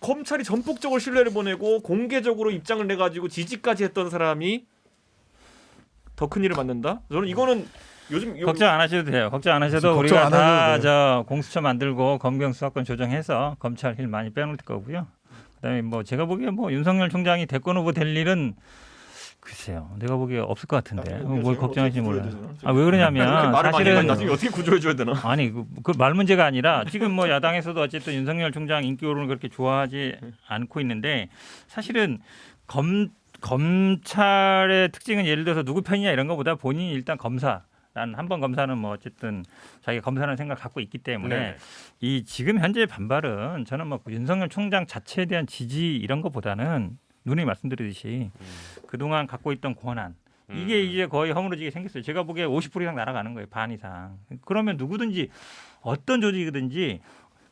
검찰이 전폭적으로 신뢰를 보내고 공개적으로 입장을 내가지고 지지까지 했던 사람이 더 큰 일을 만든다? 저는 이거는 요즘 걱정 안 하셔도 돼요. 걱정 안 하셔도 걱정 우리가 안 해도 다 돼요. 저 공수처 만들고 검경 수사권 조정해서 검찰 힐 많이 빼놓을 거고요. 그다음에 뭐 제가 보기에 뭐 윤석열 총장이 대권 후보 될 일은 글쎄요. 내가 보기에 없을 것 같은데. 뭘 걱정하시지 몰라요. 왜 그러냐면 말을 많이 사실은 나중에 어떻게 구조해 줘야 되나? 아니 그 말 문제가 아니라 지금 뭐 야당에서도 어쨌든 윤석열 총장 인기 오르는 그렇게 좋아하지 않고 있는데 사실은 검찰의 특징은 예를 들어서 누구 편이냐 이런 것보다 본인이 일단 검사. 난 한 번 검사는 뭐 어쨌든 자기가 검사라는 생각을 갖고 있기 때문에 네. 이 지금 현재의 반발은 저는 뭐 윤석열 총장 자체에 대한 지지 이런 것보다는 누누이 말씀드리듯이 그동안 갖고 있던 권한 이게 이제 거의 허물어지게 생겼어요. 제가 보기에 50% 이상 날아가는 거예요. 반 이상. 그러면 누구든지 어떤 조직이든지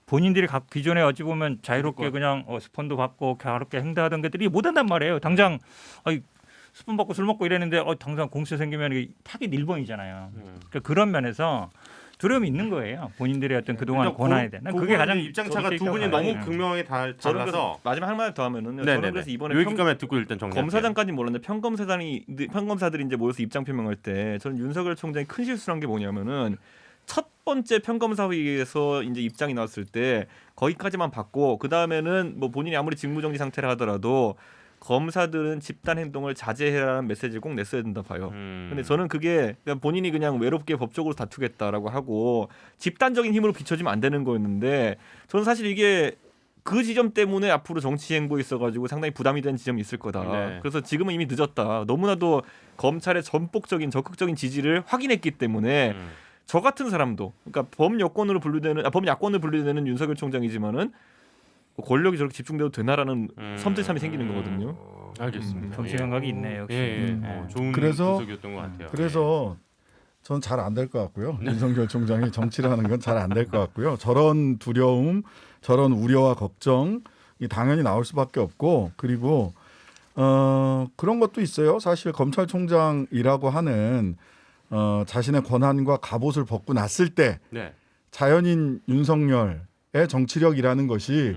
본인들이 기존에 어찌 보면 자유롭게 그냥 스폰도 받고 가볍게 행동하던 것들이 못한단 말이에요. 당장 스폰 받고 술 먹고 이랬는데 당장 공수 생기면 타깃 1번이잖아요. 그러니까 그런 면에서 두려움이 있는 거예요. 본인들의 어떤 그동안 권한에 대한. 난 그게 가장 입장차가 두 분이 저는 너무 극명하게 저는 달라서 그래서 마지막 한 말 더 하면은요. 저는 그래서 이번에 여기까지 듣고 일단 정리. 검사장까지 몰랐는데 평검사들이 이제 모여서 입장 표명할 때 저는 윤석열 총장이 큰 실수한 게 뭐냐면은 첫 번째 평검사회의에서 이제 입장이 나왔을 때 거기까지만 받고 그 다음에는 뭐 본인이 아무리 직무정지 상태라 하더라도 검사들은 집단 행동을 자제해라는 메시지를 꼭 냈어야 된다 봐요. 근데 저는 그게 그냥 본인이 그냥 외롭게 법적으로 다투겠다라고 하고 집단적인 힘으로 비춰지면 안 되는 거였는데 저는 사실 이게 그 지점 때문에 앞으로 정치 행보에 있어가지고 상당히 부담이 되는 지점이 있을 거다. 네. 그래서 지금은 이미 늦었다. 너무나도 검찰의 전폭적인 적극적인 지지를 확인했기 때문에 저 같은 사람도 그러니까 범야권으로 분류되는 윤석열 총장이지만은 권력이 저렇게 집중돼도 되나라는 섬뜩함이 생기는 거거든요. 알겠습니다. 정치 감각이 있네요. 역시. 좋은 그래서- 분석이었던 것 같아요. 그래서 전 잘 안 될 것 같고요. 윤석열 총장이 정치를 하는 건 잘 안 될 것 같고요. 저런 두려움, 저런 우려와 걱정이 당연히 나올 수밖에 없고 그리고 그런 것도 있어요. 사실 검찰총장이라고 하는 자신의 권한과 갑옷을 벗고 났을 때 네. 자연인 윤석열의 정치력이라는 것이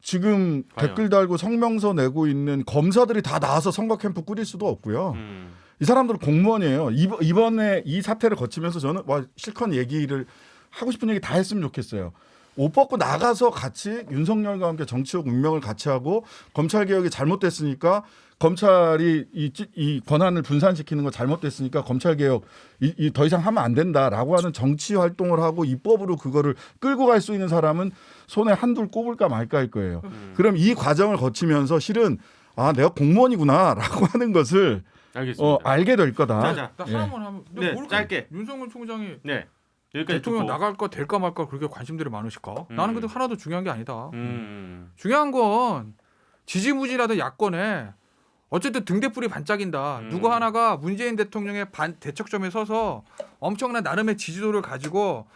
지금 과연? 댓글 달고 성명서 내고 있는 검사들이 다 나와서 선거 캠프 꾸릴 수도 없고요. 이 사람들은 공무원이에요. 이번에 이 사태를 거치면서 저는 와 실컷 얘기를 하고 싶은 얘기 다 했으면 좋겠어요. 옷 벗고 나가서 같이 윤석열과 함께 정치적 운명을 같이 하고 검찰 개혁이 잘못됐으니까 검찰이 이 권한을 분산시키는 거 잘못됐으니까 검찰 개혁 더 이상 하면 안 된다라고 하는 정치 활동을 하고 입법으로 그거를 끌고 갈 수 있는 사람은 손에 한둘 꼽을까 말까일 거예요. 그럼 이 과정을 거치면서 실은 아 내가 공무원이구나라고 하는 것을 알겠습니다. 알게 될 거다. 자, 나 예. 하나만 하면 네, 뭘 짧게. 윤석열 총장이 네. 여기까지 대통령 듣고. 나갈 거 될까 말까 그렇게 관심들이 많으실까? 나는 근데 하나도 중요한 게 아니다. 중요한 건 지지부진하던 야권에 어쨌든 등대불이 반짝인다. 누구 하나가 문재인 대통령의 대척점에 서서 엄청난 나름의 지지도를 가지고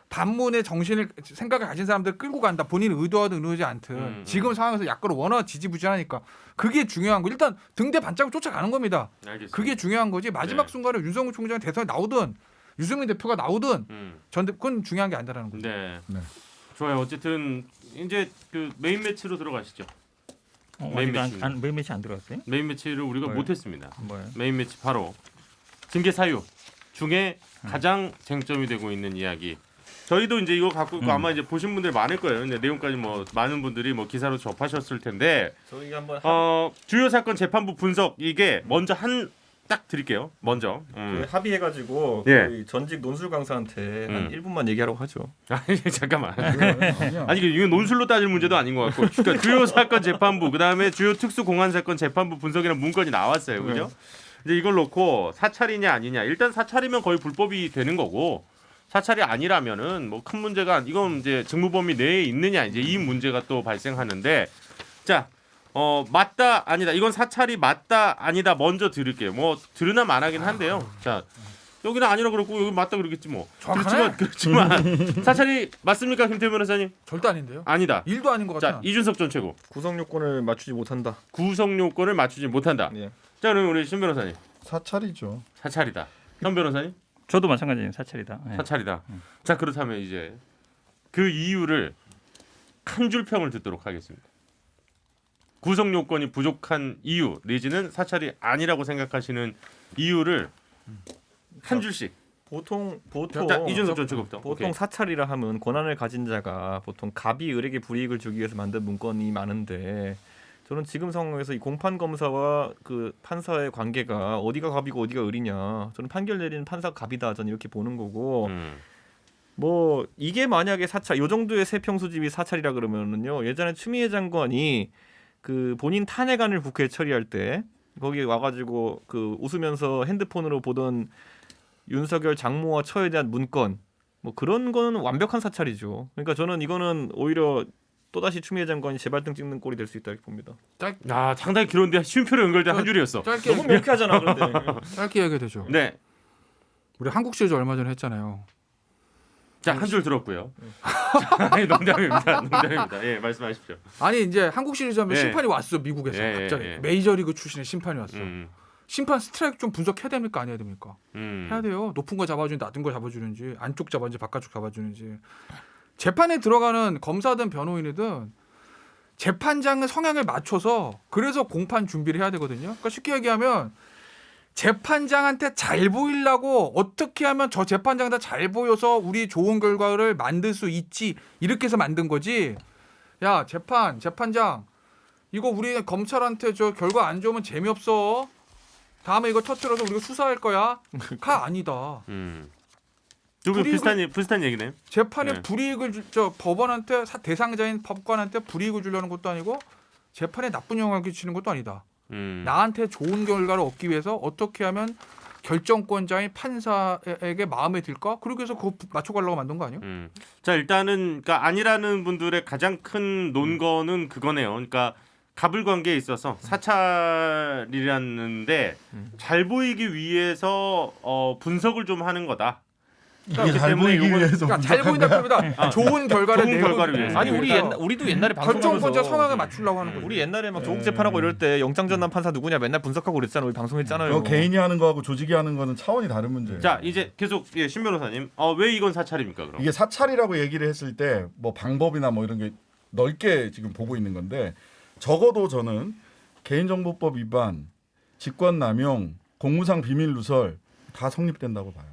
반문의 정신을 생각을 가진 사람들 끌고 간다. 본인이 의도하든 의도하지 않든 지금 상황에서 야권은 워낙 지지부진하니까 그게 중요한 거. 일단 등대 반짝을 쫓아가는 겁니다. 알겠습니다. 그게 중요한 거지. 마지막 네. 순간에 윤석열 총장이 대선에 나오든 유승민 대표가 나오든 그건 중요한 게 아니다라는 거죠. 네. 네. 좋아요. 어쨌든 이제 그 메인 매치로 들어가시죠. 메인 매치. 메인 매치 안 들어갔어요? 메인 매치를 우리가 뭐예요? 못했습니다. 뭐예요? 메인 매치 바로 징계 사유 중에 가장 쟁점이 되고 있는 이야기. 저희도 이제 이거 갖고 있고 아마 이제 보신 분들 많을 거예요. 근데 내용까지 뭐 많은 분들이 뭐 기사로 접하셨을 텐데 저희 한번 주요 사건 재판부 분석 이게 먼저 딱 드릴게요. 먼저. 합의해가지고 예. 저희 전직 논술 강사한테 한 1분만 얘기하라고 하죠. 아니 잠깐만. 아니야. 아니 이거 논술로 따질 문제도 아닌 것 같고. 그러니까 주요 사건 재판부 그다음에 주요 특수 공안 사건 재판부 분석이라는 문건이 나왔어요. 그죠? 이제 이걸 놓고 사찰이냐 아니냐. 일단 사찰이면 거의 불법이 되는 거고. 사찰이 아니라면은 뭐 큰 문제가 이건 이제 직무범위 내에 있느냐 이제 이 문제가 또 발생하는데 자 맞다 아니다 이건 사찰이 맞다 아니다 먼저 들을게요. 뭐 들으나 말하긴 한데요. 자 여기는 아니라 그러고 여기 맞다 그러겠지 뭐. 정확하네. 그렇지만 사찰이 맞습니까 김태우 변호사님? 절대 아닌데요. 아니다. 일도 아닌 것 자 같아. 이준석 전 최고 구성 요건을 맞추지 못한다. 구성 요건을 맞추지 못한다. 예. 자 그럼 우리 신 변호사님 사찰이죠. 사찰이다. 현 변호사님 저도 마찬가지예요. 사찰이다. 네. 사찰이다. 자 그렇다면 이제 그 이유를 한 줄 평을 듣도록 하겠습니다. 구성 요건이 부족한 이유 내지는 사찰이 아니라고 생각하시는 이유를 한 줄씩. 보통 자, 이준석 전 최고부터. 보통 사찰이라 하면 권한을 가진 자가 보통 갑이 을에게 불이익을 주기 위해서 만든 문건이 많은데 저는 지금 상황에서 이 공판 검사와 그 판사의 관계가 어디가 갑이고 어디가 을이냐. 저는 판결 내리는 판사가 갑이다. 저는 이렇게 보는 거고 뭐 이게 만약에 사찰 요 정도의 세평 수집이 사찰이라 그러면은요. 예전에 추미애 장관이 그 본인 탄핵안을 국회에 처리할 때 거기 와가지고 그 웃으면서 핸드폰으로 보던 윤석열 장모와 처에 대한 문건 뭐 그런 거는 완벽한 사찰이죠. 그러니까 저는 이거는 오히려 또다시 추미애 장관이 재발등 찍는 꼴이 될 수 있다 이렇게 봅니다. 아 상당히 길었는데 쉼표로 연결된 한 줄이었어. 짧게 너무 명쾌하잖아 그런데. 짧게 얘기해 되죠. 네. 우리 한국 시리즈 얼마 전에 했잖아요. 자 한 줄 들었고요. 아니 농담입니다. 농담입니다. 예 말씀하십시오. 아니 이제 한국 시리즈 하면 예. 심판이 왔어 미국에서 예, 갑자기 예. 메이저리그 출신의 심판이 왔어. 음. 심판 스트라이크 좀 분석해야 됩니까 안 해야 됩니까? 해야 음. 돼요. 높은 거 잡아주는지 낮은 거 잡아주는지 안쪽 잡아주는지 바깥쪽 잡아주는지 재판에 들어가는 검사든 변호인이든 재판장의 성향을 맞춰서 그래서 공판 준비를 해야 되거든요. 그러니까 쉽게 얘기하면 재판장한테 잘 보이려고 어떻게 하면 저 재판장한테 잘 보여서 우리 좋은 결과를 만들 수 있지 이렇게 해서 만든 거지. 야 재판장 이거 우리 검찰한테 저 결과 안 좋으면 재미없어. 다음에 이거 터뜨려서 우리가 수사할 거야. 가 아니다. 두분 불이익을- 비슷한 얘기네요. 재판에 네. 불이익을 법원한테 대상자인 법관한테 불이익을 주려는 것도 아니고 재판에 나쁜 영향을 끼치는 것도 아니다. 나한테 좋은 결과를 얻기 위해서 어떻게 하면 결정권자인 판사에게 마음에 들까? 그러기 위해서 그거 맞춰가려고 만든 거 아니에요? 자 일단은 그러니까 아니라는 분들의 가장 큰 논거는 그거네요. 그러니까 갑을 관계에 있어서 사찰이라는데 잘 보이기 위해서 분석을 좀 하는 거다. 이게 잘 보이기 요건- 위해서 그러니까 잘 보인다 보다 좋은 결과를 좋은 내고 결과를 위해서. 아니 그러니까 우리도 옛날에 방송하면서 결정권자 성향을 맞추려고 하는 거죠. 우리 옛날에 막 조국 재판하고 이럴 때 영장 전담 판사 누구냐 맨날 분석하고 그랬잖아. 우리 방송했잖아요. 그거 개인이 하는 거하고 조직이 하는 거는 차원이 다른 문제예요. 자 이제 계속 신 변호사님 왜 이건 사찰입니까 그럼? 이게 사찰이라고 얘기를 했을 때 뭐 방법이나 뭐 이런 게 넓게 지금 보고 있는 건데 적어도 저는 개인정보법 위반, 직권남용 공무상 비밀 누설 다 성립된다고 봐요.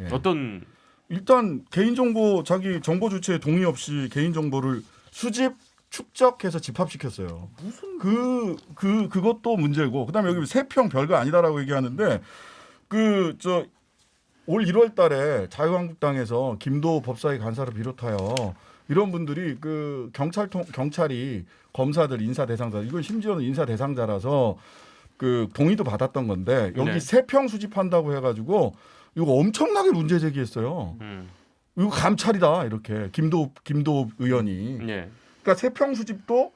예. 어떤 일단 개인정보 자기 정보 주체의 동의 없이 개인정보를 수집 축적해서 집합시켰어요. 무슨 그것도 문제고 그다음에 여기 세평 별거 아니다라고 얘기하는데 올 1월달에 자유한국당에서 김도 법사위 간사를 비롯하여 이런 분들이 그 경찰이 검사들 인사 대상자 이건 심지어는 인사 대상자라서 그 동의도 받았던 건데 여기 네. 세평 수집한다고 해가지고 이거 엄청나게 문제 제기했어요. 이거 감찰이다 이렇게 김도읍 의원이. 예. 그러니까 세평 수집도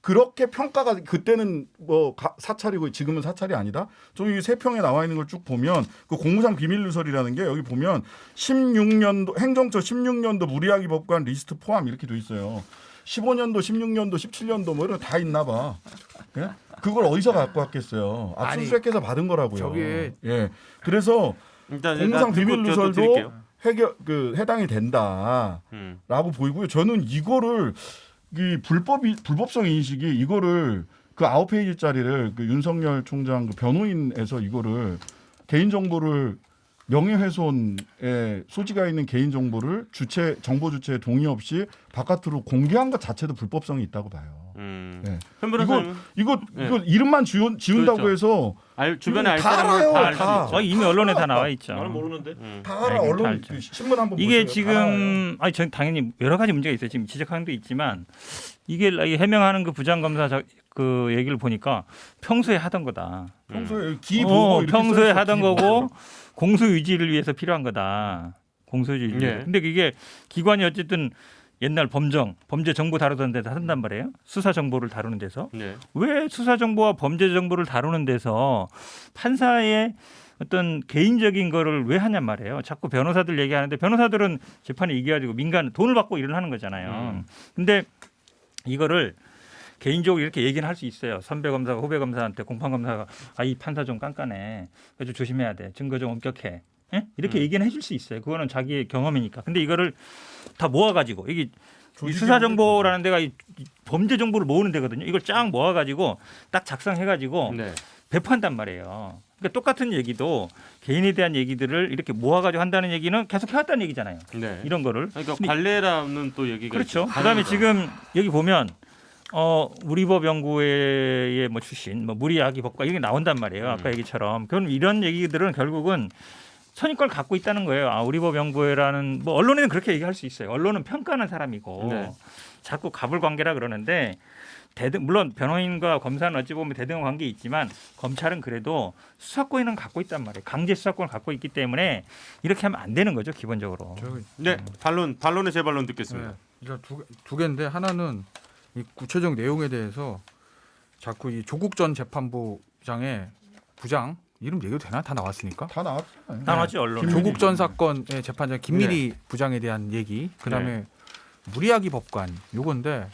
그렇게 평가가 그때는 뭐 사찰이고 지금은 사찰이 아니다. 저기 세평에 나와 있는 걸 쭉 보면 그 공무상 비밀 누설이라는 게 여기 보면 16년도 행정처 16년도 무리하기 법관 리스트 포함 이렇게 돼 있어요. 15년도, 16년도, 17년도 뭐 이런 거 다 있나 봐. 예? 그걸 어디서 갖고 왔겠어요? 압수수색해서 받은 거라고요. 저게 예. 그래서 일단 공무상 비밀 누설도 드릴게요. 해당이 된다라고 보이고요. 저는 이거를 이 불법성 인식이 이거를 그 9페이지짜리를 그 윤석열 총장 그 변호인에서 이거를 개인정보를 명예훼손에 소지가 있는 개인정보를 정보 주체의 동의 없이 바깥으로 공개한 것 자체도 불법성이 있다고 봐요. 네. 현 변호사님 이거 이름만 지운다고 그렇죠. 해서 주변에 알 다 사람은 알아요, 다 알 수 다. 있죠. 이미 언론에 다 나와 있죠. 나는 모르는데. 다 알아. 알긴 다 언론 알죠. 그 신문 한번 이게 보세요. 다 알아요. 지금 전 당연히 여러 가지 문제가 있어요. 지금 지적하는 데 있지만 이게 해명하는 그 부장검사 그 얘기를 보니까 평소에 하던 거다. 평소에 기 보고 이렇게 평소에 써있어, 하던 기 보고. 거고 공소 유지를 위해서 필요한 거다. 공소 유지. 예. 근데 이게 기관이 어쨌든 옛날 범죄 정보 다루던 데서 한단 말이에요. 수사 정보를 다루는 데서. 네. 왜 수사 정보와 범죄 정보를 다루는 데서 판사의 어떤 개인적인 거를 왜 하냔 말이에요. 자꾸 변호사들 얘기하는데 변호사들은 재판에 이겨가지고 민간 돈을 받고 일을 하는 거잖아요. 근데 이거를 개인적으로 이렇게 얘기는 할 수 있어요. 선배 검사가 후배 검사한테 공판 검사가 이 판사 좀 깐깐해. 그래서 조심해야 돼. 증거 좀 엄격해. 예? 이렇게 얘기는 해줄 수 있어요. 그거는 자기의 경험이니까. 근데 이거를 다 모아가지고 이게 이 수사 정보라는 데가 이 범죄 정보를 모으는 데거든요. 이걸 쫙 모아가지고 딱 작성해가지고 네. 배포한단 말이에요. 그러니까 똑같은 얘기도 개인에 대한 얘기들을 이렇게 모아가지고 한다는 얘기는 계속 해왔다는 얘기잖아요. 네. 이런 거를. 그러니까 근데 관례라는 또 얘기가 그렇죠. 있죠. 그다음에 관례죠. 지금 여기 보면 우리법연구회의 뭐 출신, 뭐 무리야기 법과 이게 나온단 말이에요. 아까 얘기처럼. 그럼 이런 얘기들은 결국은 선입견을 갖고 있다는 거예요. 우리법연구회라는 뭐 언론에는 그렇게 얘기할 수 있어요. 언론은 평가하는 사람이고 네. 자꾸 가불관계라 그러는데 물론 변호인과 검사는 어찌 보면 대등 관계 있지만 검찰은 그래도 수사권은 갖고 있단 말이에요. 강제 수사권을 갖고 있기 때문에 이렇게 하면 안 되는 거죠, 기본적으로. 네. 반론의 재반론 듣겠습니다. 네. 두 개인데 하나는 이 구체적 내용에 대해서 자꾸 이 조국 전 재판부장의 부장 이름 얘기도 되나? 다 나왔으니까. 다 나왔잖아요. 나왔지 언론. 조국 전 사건의 재판장 김미리 부장에 대한 얘기. 그다음에 무리야기 법관 요건데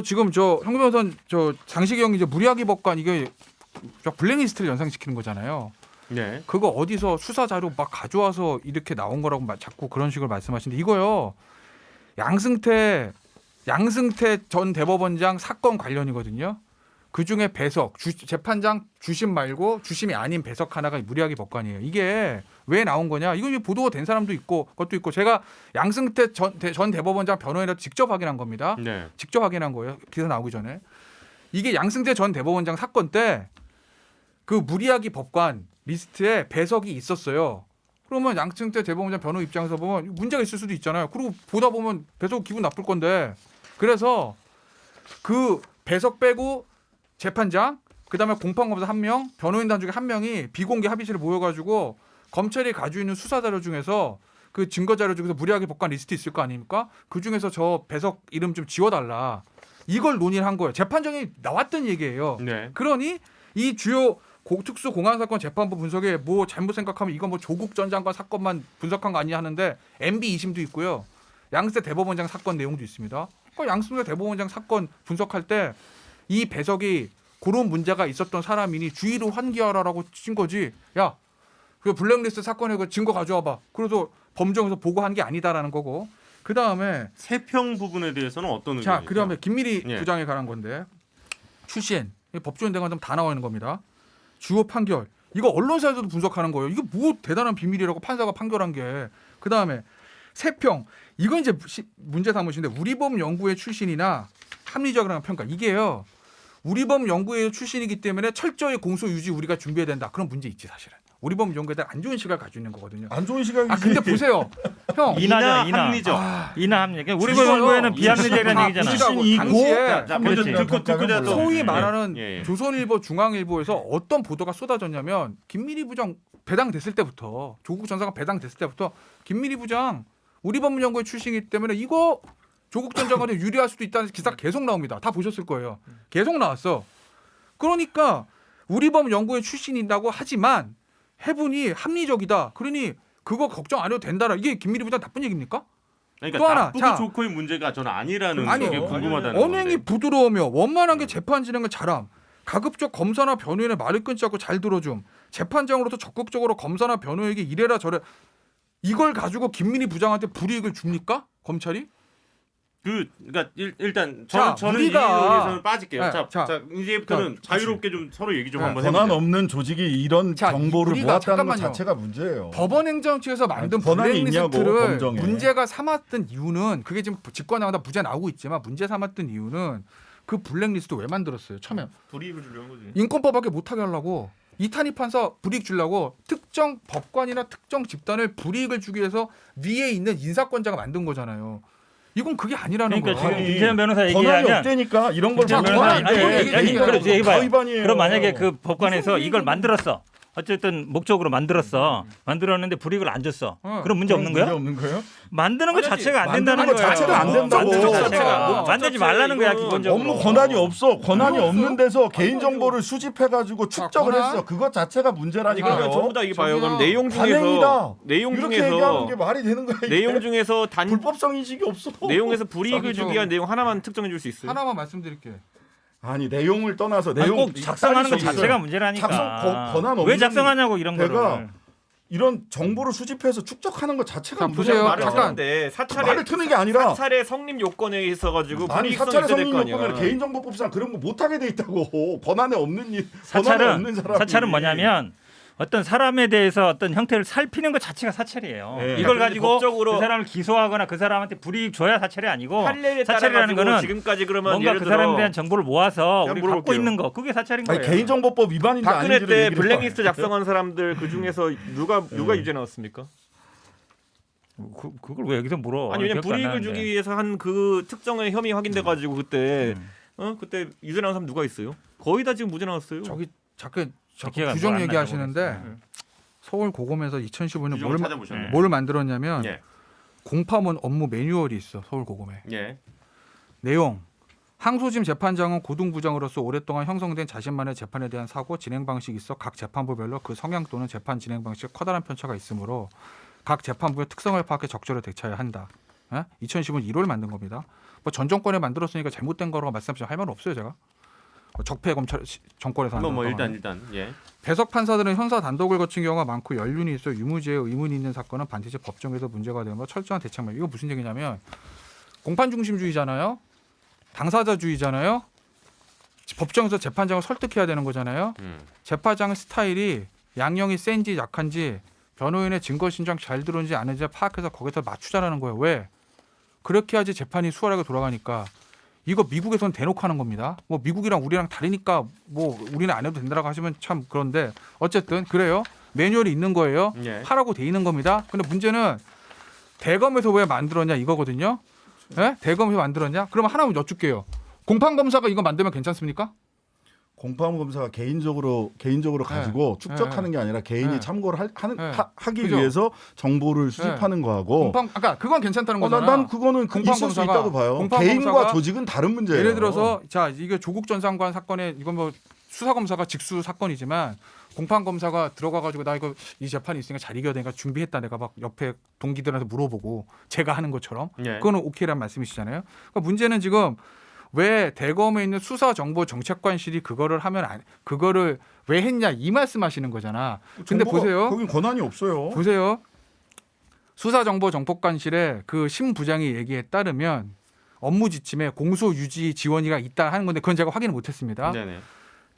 지금 저 황교안 저 장식이 형이 이제 무리야기 법관 이게 블랙리스트를 연상시키는 거잖아요. 네. 그거 어디서 수사 자료 막 가져와서 이렇게 나온 거라고 자꾸 그런 식으로 말씀하시는데 이거요. 양승태 전 대법원장 사건 관련이거든요. 그중에 배석, 재판장 주심 말고 주심이 아닌 배석 하나가 무리야기 법관이에요. 이게 왜 나온 거냐? 이거 보도가 된 사람도 있고 그것도 있고 제가 양승태 전 대법원장 변호인한테 직접 확인한 겁니다. 네. 직접 확인한 거예요. 기사 나오기 전에. 이게 양승태 전 대법원장 사건 때 그 무리야기 법관 리스트에 배석이 있었어요. 그러면 양승태 대법원장 변호 입장에서 보면 문제가 있을 수도 있잖아요. 그리고 보다 보면 배석 기분 나쁠 건데 그래서 그 배석 빼고 재판장 그다음에 공판검사 1명 변호인단 중에 1명이 비공개 합의실에 모여가지고 검찰이 가지고 있는 수사 자료 중에서 그 증거 자료 중에서 무리하게 법관 리스트 있을 거 아닙니까? 그 중에서 저 배석 이름 좀 지워달라. 이걸 논의를 한 거예요. 재판정이 나왔던 얘기예요. 네. 그러니 이 주요 특수 공안 사건 재판부 분석에 뭐 잘못 생각하면 이건 뭐 조국 전 장관 사건만 분석한 거 아니냐 하는데 MB 2심도 있고요. 양승태 대법원장 사건 내용도 있습니다. 그러니까 양승태 대법원장 사건 분석할 때 이 배석이 그런 문제가 있었던 사람이니 주의로 환기하라라고 친 거지. 야, 그 블랙리스트 사건에 그 증거 가져와봐. 그래서 범정에서 보고한 게 아니다라는 거고. 그 다음에 세평 부분에 대해서는 어떤 의견이죠? 자, 그다음에 김미리 예. 부장에 관한 건데 출신 법조인 대관 다 나와 있는 겁니다. 주요 판결 이거 언론사에서도 분석하는 거예요. 이게 뭐 대단한 비밀이라고 판사가 판결한 게. 그다음에 세평 이건 이제 문제 삼으시는데 우리법 연구회 출신이나 합리적이라는 평가 이게요. 우리법 연구회 출신이기 때문에 철저히 공소 유지 우리가 준비해야 된다. 그런 문제 있지 사실은. 우리법 연구에 대한 안 좋은 시각을 가지고 있는 거거든요. 안 좋은 시각이지. 아 근데 보세요, 형. 인하죠, 인하. 합리적. 인하 합리. 그러니까 우리법 연구에는 비합리적이라는 얘기잖아. 출신이 당시에 자, 먼저 그렇지. 듣고 자 또. 소위 예. 말하는 예. 조선일보, 중앙일보에서 어떤 보도가 쏟아졌냐면 김민희 부장 배당됐을 때부터 조국 전 장관 배당됐을 때부터 김민희 부장 우리법연구회 출신이기 때문에 이거 조국 전 장관에 유리할 수도 있다는 기사가 계속 나옵니다. 다 보셨을 거예요. 계속 나왔어. 그러니까 우리법연구회 출신이라고 하지만 해분이 합리적이다. 그러니 그거 걱정 안 해도 된다라. 이게 김민희 부장 나쁜 얘기입니까? 그러니까 또 하나, 나쁘고 자. 좋고의 문제가 저는 아니라는 아니요. 게 궁금하다는 언행이 건데. 부드러우며 원만한 게 재판 진행을 잘함. 가급적 검사나 변호인의 말을 끊지 않고 잘 들어줌. 재판장으로서 적극적으로 검사나 변호에게 이래라 저래. 이걸 가지고 김민희 부장한테 불이익을 줍니까? 검찰이? 그러니까 일단 자, 저는 우리가- 이론에서는 빠질게요. 네, 자, 자, 이제부터는 그렇지. 자유롭게 좀 서로 얘기 좀 네, 한번 권한 해보자. 없는 조직이 이런 자, 정보를 우리가 모았다는 것 잠깐만요. 자체가 문제예요. 법원행정처에서 만든 아니, 권한이 있냐고, 블랙리스트를 검정에. 문제가 삼았던 이유는 그게 지금 직권나가다 무죄 나오고 있지만 문제 삼았던 이유는 그 블랙리스트 왜 만들었어요? 처음에 불이익을 주려는 거지. 인권법밖에 못하게 하려고 이탄희 판사 불이익 주려고 특정 법관이나 특정 집단을 불이익을 주기 위해서 위에 있는 인사권자가 만든 거잖아요. 이건 그게 아니라는 그러니까 거예요. 지금 김재현 변호사 권한이 얘기하면 없대니까 이런 걸 김재현 다 변호사 권한이 아니, 얘기하면 아니, 그렇지, 다 얘기해봐요. 위반이에요. 그럼 만약에 그 법관에서 무슨 이걸 얘기는- 만들었어. 어쨌든 목적으로 만들었는데 불이익을 안 줬어. 그럼 문제 없는 문제 거야? 없는 거예요? 만드는 것 아니지. 자체가 안 만드는 된다는 것 거예요. 자체가 안 된다고. 만드는 것 자체가. 자체가 뭐, 만들지 말라는 거야 이건 기본적으로. 업무 권한이 없어. 권한이 아니, 없는 없어요? 데서 개인 정보를 수집해가지고 축적을 권한? 했어. 그것 자체가 아니 문제라니까요. 그러면 전부 다 이게 봐요. 그럼 저기요. 내용 관행이다. 내용 이렇게 중에서 얘기하는 게 말이 되는 거야. 이게? 내용 중에서 불법성 인식이 없어. 내용에서 불이익을 저기 주기 위한 내용 하나만 특정해 줄 수 있어요. 하나만 말씀드릴게요. 아니 내용을 떠나서 아니, 내용 꼭 작성하는 것 따질 수 자체가 있어요. 문제라니까. 권한 없는 왜 작성하냐고 이런 데가 거를. 이런 정보를 수집해서 축적하는 것 자체가 자, 문제야. 보세요. 말을 잠깐. 하는데 말을 트는 게 아니라 사찰의 성립 요건에 있어가지고 아니 불이익성이 사찰의 있어야 될 성립 거 아니야. 요건을 개인정보법상 그런 거 못하게 돼 있다고. 권한에 없는 일, 권한에 사찰은 없는 사람이. 사찰은 뭐냐면 어떤 사람에 대해서 어떤 형태를 살피는 것 자체가 사찰이에요. 네. 이걸 근데 가지고 법적으로- 그 사람을 기소하거나 그 사람한테 불이익 줘야 사찰이 아니고 판례에 따라 사찰이라는 가지고 거는 지금까지 그러면 뭔가 예를 그 들어 사람에 대한 정보를 모아서 그냥 우리 갖고 물어볼게요. 있는 거 그게 사찰인 아니, 거예요. 개인정보법 위반인지 박근혜 아닌지를 때 얘기를 블랙리스트 작성한 사람들 그 중에서 누가 유죄 나왔습니까? 그걸 왜 여기서 물어? 아니 왜냐면 기억도 안 불이익을 나는데. 주기 위해서 한 그 특정의 혐의 확인돼가지고 그때 그때 유죄 나온 사람 누가 있어요? 거의 다 지금 무죄 나왔어요. 저기 자꾸 기회가 규정 뭘안 얘기하시는데 나죠, 서울 고검에서 2015년 규정을 찾아보셨네. 뭘 만들었냐면 예. 공파문 업무 매뉴얼이 있어 서울 고검에. 예. 내용 항소심 재판장은 고등부장으로서 오랫동안 형성된 자신만의 재판에 대한 사고 진행 방식이 있어 각 재판부별로 그 성향 또는 재판 진행 방식에 커다란 편차가 있으므로 각 재판부의 특성을 파악해 적절히 대처해야 한다. 2015년 1월 만든 겁니다. 뭐 전 정권에 만들었으니까 잘못된 거라고 말씀하시면 할 말은 없어요 제가. 적폐 검찰 정권에서 한번 뭐 한다고 일단 예. 배석 판사들은 형사 단독을 거친 경우가 많고 연륜이 있어 유무죄에 의문이 있는 사건은 반드시 법정에서 문제가 되며 철저한 대책만. 이거 무슨 얘기냐면 공판 중심주의잖아요. 당사자주의잖아요. 법정에서 재판장을 설득해야 되는 거잖아요. 재판장 스타일이 양형이 센지 약한지 변호인의 증거 신청 잘 들어온지 아닌지 파악해서 거기서 맞추자라는 거예요. 왜? 그렇게 해야지 재판이 수월하게 돌아가니까. 이거 미국에서는 대놓고 하는 겁니다. 뭐 미국이랑 우리랑 다르니까 뭐 우리는 안 해도 된다라고 하시면 참 그런데 어쨌든 그래요. 매뉴얼이 있는 거예요. 예. 하라고 돼 있는 겁니다. 근데 문제는 대검에서 왜 만들었냐 이거거든요. 예? 대검에서 만들었냐? 그러면 하나만 여쭙게요. 공판 검사가 이거 만들면 괜찮습니까? 공판 검사가 개인적으로 가지고 축적하는 게 아니라 개인이 네. 참고를 네. 하기 그죠? 위해서 정보를 수집하는 거하고. 공판 아까 그건 괜찮다는 거잖아. 난 그거는 공판 있을 수 검사가- 있다고 봐요. 공판 개인과 검사가 조직은 다른 문제예요. 예를 들어서 자 이게 조국 전 장관 사건에 이건 뭐 수사 검사가 직수 사건이지만 공판 검사가 들어가가지고 나 이거 이 재판이 있으니까 잘 이겨야 되니까 준비했다 내가 막 옆에 동기들한테 물어보고 제가 하는 것처럼 예. 그거는 오케이란 말씀이시잖아요. 그러니까 문제는 지금 왜 대검에 있는 수사정보정책관실이 그거를 왜 했냐 이 말씀하시는 거잖아. 근데 보세요. 거긴 권한이 없어요. 보세요. 수사정보정책관실의 그 심 부장의 얘기에 따르면 업무 지침에 공소 유지 지원이가 있다 하는 건데 그건 제가 확인을 못했습니다. 네네.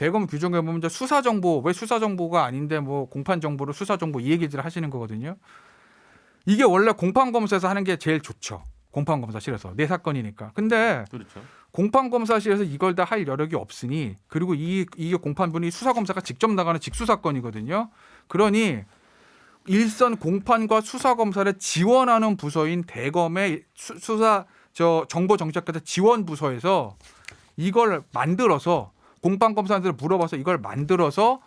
대검 규정에 보면 이제 수사 정보 왜 수사 정보가 아닌데 뭐 공판 정보로 수사 정보 이 얘기들을 하시는 거거든요. 이게 원래 공판 검사에서 하는 게 제일 좋죠. 공판 검사실에서 내 사건이니까. 근데 그렇죠. 공판 검사실에서 이걸 다 할 여력이 없으니 그리고 이게 공판분이 수사 검사가 직접 나가는 직수 사건이거든요. 그러니 일선 공판과 수사 검사를 지원하는 부서인 대검의 수사 정보 정책과의 지원 부서에서 이걸 만들어서 공판 검사한테 물어봐서 이걸 만들어서